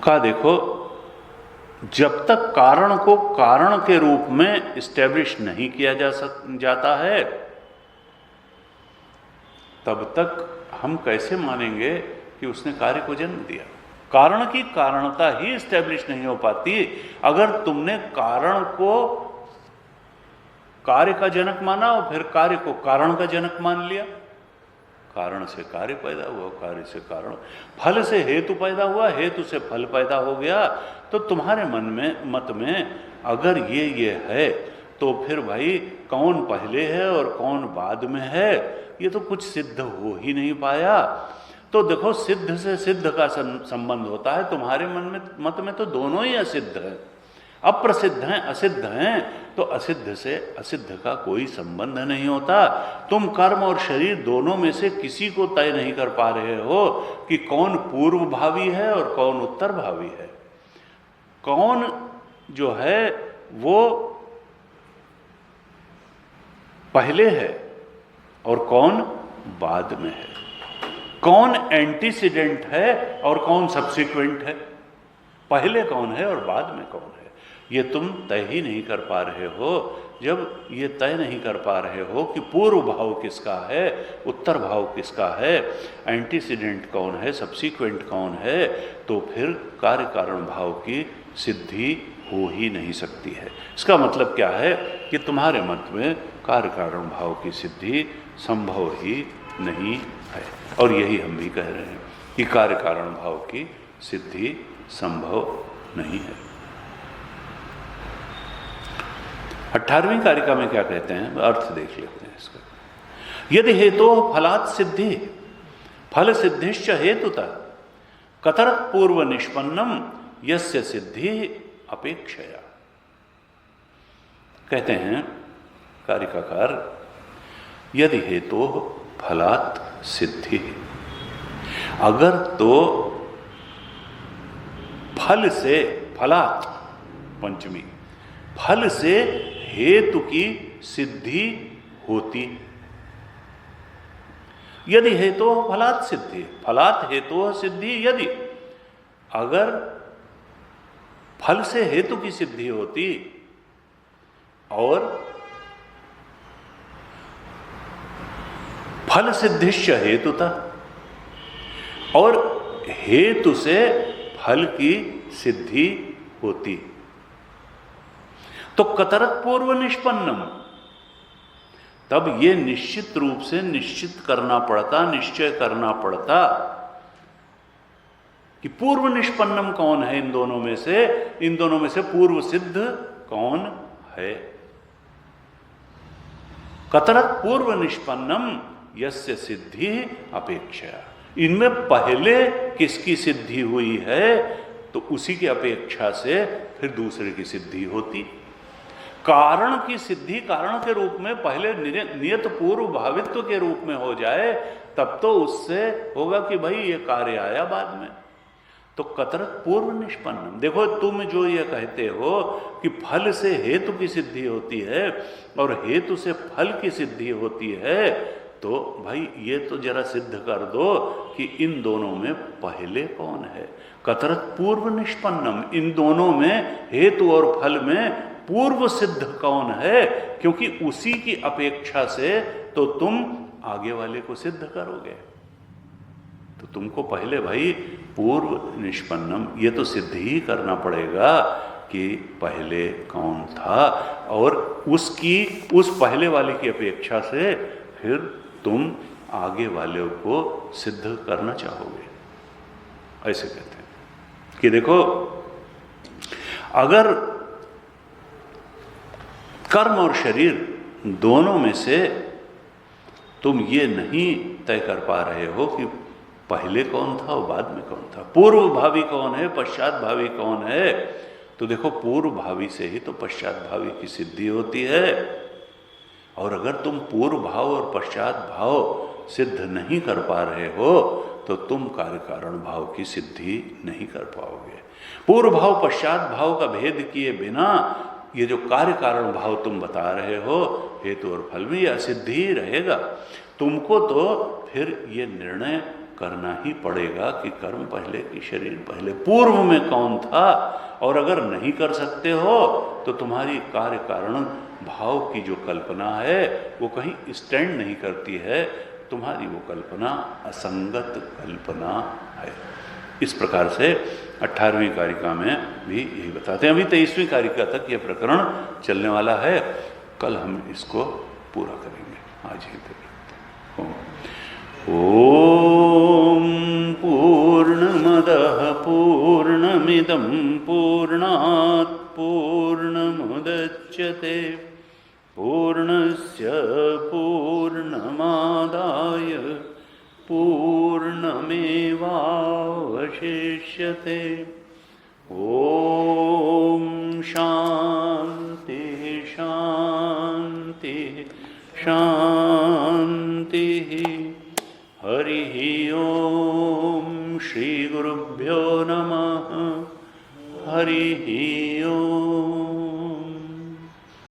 का देखो, जब तक कारण को कारण के रूप में इस्टेब्लिश नहीं किया जाता है, तब तक हम कैसे मानेंगे कि उसने कार्य को जन्म दिया? कारण की कारणता ही इस्टेब्लिश नहीं हो पाती अगर तुमने कारण को कार्य का जनक माना और फिर कार्य को कारण का जनक मान लिया। कारण से कार्य पैदा हुआ, कार्य से कारण, फल से हेतु पैदा हुआ, हेतु से फल पैदा हो गया। तो तुम्हारे मत में अगर ये है तो फिर भाई कौन पहले है और कौन बाद में है, ये तो कुछ सिद्ध हो ही नहीं पाया। तो देखो, सिद्ध से सिद्ध का संबंध होता है। तुम्हारे मत में तो दोनों ही असिद्ध हैं, अप्रसिद्ध हैं, असिद्ध हैं। तो असिद्ध से असिद्ध का कोई संबंध नहीं होता। तुम कर्म और शरीर दोनों में से किसी को तय नहीं कर पा रहे हो कि कौन पूर्व भावी है और कौन उत्तर भावी है, कौन जो है वो पहले है और कौन बाद में है, कौन एंटीसीडेंट है और कौन सब्सिक्वेंट है, पहले कौन है और बाद में कौन है। ये तुम तय ही नहीं कर पा रहे हो। जब ये तय नहीं कर पा रहे हो कि पूर्व भाव किसका है, उत्तर भाव किसका है, एंटीसीडेंट कौन है, सब्सिक्वेंट कौन है, तो फिर कार्य कारण भाव की सिद्धि हो ही नहीं सकती है। इसका मतलब क्या है कि तुम्हारे मत में कार्य कारण भाव की सिद्धि संभव ही नहीं है। और यही हम भी कह रहे हैं कि कार्य कारण भाव की सिद्धि संभव नहीं है। 18वीं कारिका में क्या कहते हैं, अर्थ देख लेते हैं इसका। यदि हेतु फलात् सिद्धि फल सिद्धिश्च हेतुता कतर पूर्व निष्पन्नम यस्य सिद्धि अपेक्षया। कहते हैं कारिकाकार, यदि हेतु फलात् सिद्धि, अगर तो फल से, फलात् पंचमी, फल से हेतु की सिद्धि होती। यदि हेतु फलात् सिद्धि, फलात् हेतु सिद्धि, यदि अगर फल से हेतु की सिद्धि होती और फल सिद्धिश्च हेतुता, और हेतु से फल की सिद्धि होती, तो कतरत पूर्व निष्पन्नम, तब ये निश्चित रूप से निश्चित करना पड़ता, निश्चय करना पड़ता कि पूर्व निष्पन्नम कौन है इन दोनों में से, इन दोनों में से पूर्व सिद्ध कौन है। कतरत पूर्व निष्पन्नम यस्य सिद्धि अपेक्षा, इनमें पहले किसकी सिद्धि हुई है तो उसी की अपेक्षा से फिर दूसरे की सिद्धि होती। कारण की सिद्धि कारण के रूप में पहले नियत पूर्व भावित्व के रूप में हो जाए, तब तो उससे होगा कि भाई ये कार्य आया बाद में। तो कतरत पूर्व निष्पन्नम, देखो तुम जो ये कहते हो कि फल से हेतु की सिद्धि होती है और हेतु से फल की सिद्धि होती है, तो भाई ये तो जरा सिद्ध कर दो कि इन दोनों में पहले कौन है। कतरत पूर्व निष्पन्नम, इन दोनों में हेतु और फल में पूर्व सिद्ध कौन है, क्योंकि उसी की अपेक्षा से तो तुम आगे वाले को सिद्ध करोगे। तो तुमको पहले भाई पूर्व निष्पन्नम ये तो सिद्ध ही करना पड़ेगा कि पहले कौन था, और उसकी उस पहले वाले की अपेक्षा से फिर तुम आगे वाले को सिद्ध करना चाहोगे। ऐसे कहते हैं कि देखो, अगर कर्म और शरीर दोनों में से तुम ये नहीं तय कर पा रहे हो कि पहले कौन था और बाद में कौन था, पूर्व भावी कौन है पश्चात भावी कौन है, तो देखो पूर्व भावी से ही तो पश्चात भावी की सिद्धि होती है। और अगर तुम पूर्व भाव और पश्चात भाव सिद्ध नहीं कर पा रहे हो तो तुम कार्य कारण भाव की सिद्धि नहीं कर पाओगे। पूर्व भाव पश्चात भाव का भेद किए बिना ये जो कार्य कारण भाव तुम बता रहे हो हेतु और फल में, यह असिद्ध ही रहेगा। तुमको तो फिर ये निर्णय करना ही पड़ेगा कि कर्म पहले कि शरीर पहले, पूर्व में कौन था। और अगर नहीं कर सकते हो तो तुम्हारी कार्य कारण भाव की जो कल्पना है वो कहीं स्टैंड नहीं करती है, तुम्हारी वो कल्पना असंगत कल्पना है। इस प्रकार से 18वीं कारिका में भी यही बताते हैं। अभी 23वीं कारिका तक ये प्रकरण चलने वाला है, कल हम इसको पूरा करेंगे, आज ही तक। ओम पूर्णमदः पूर्णमिदं पूर्णात् पूर्णमुदच्यते पूर्णस्य पूर्णमादाय पूर्णमेवावशिष्यते। ओम शांति शांति शांति। हरि ओम श्री गुरुभ्यो नमः। हरि ओम।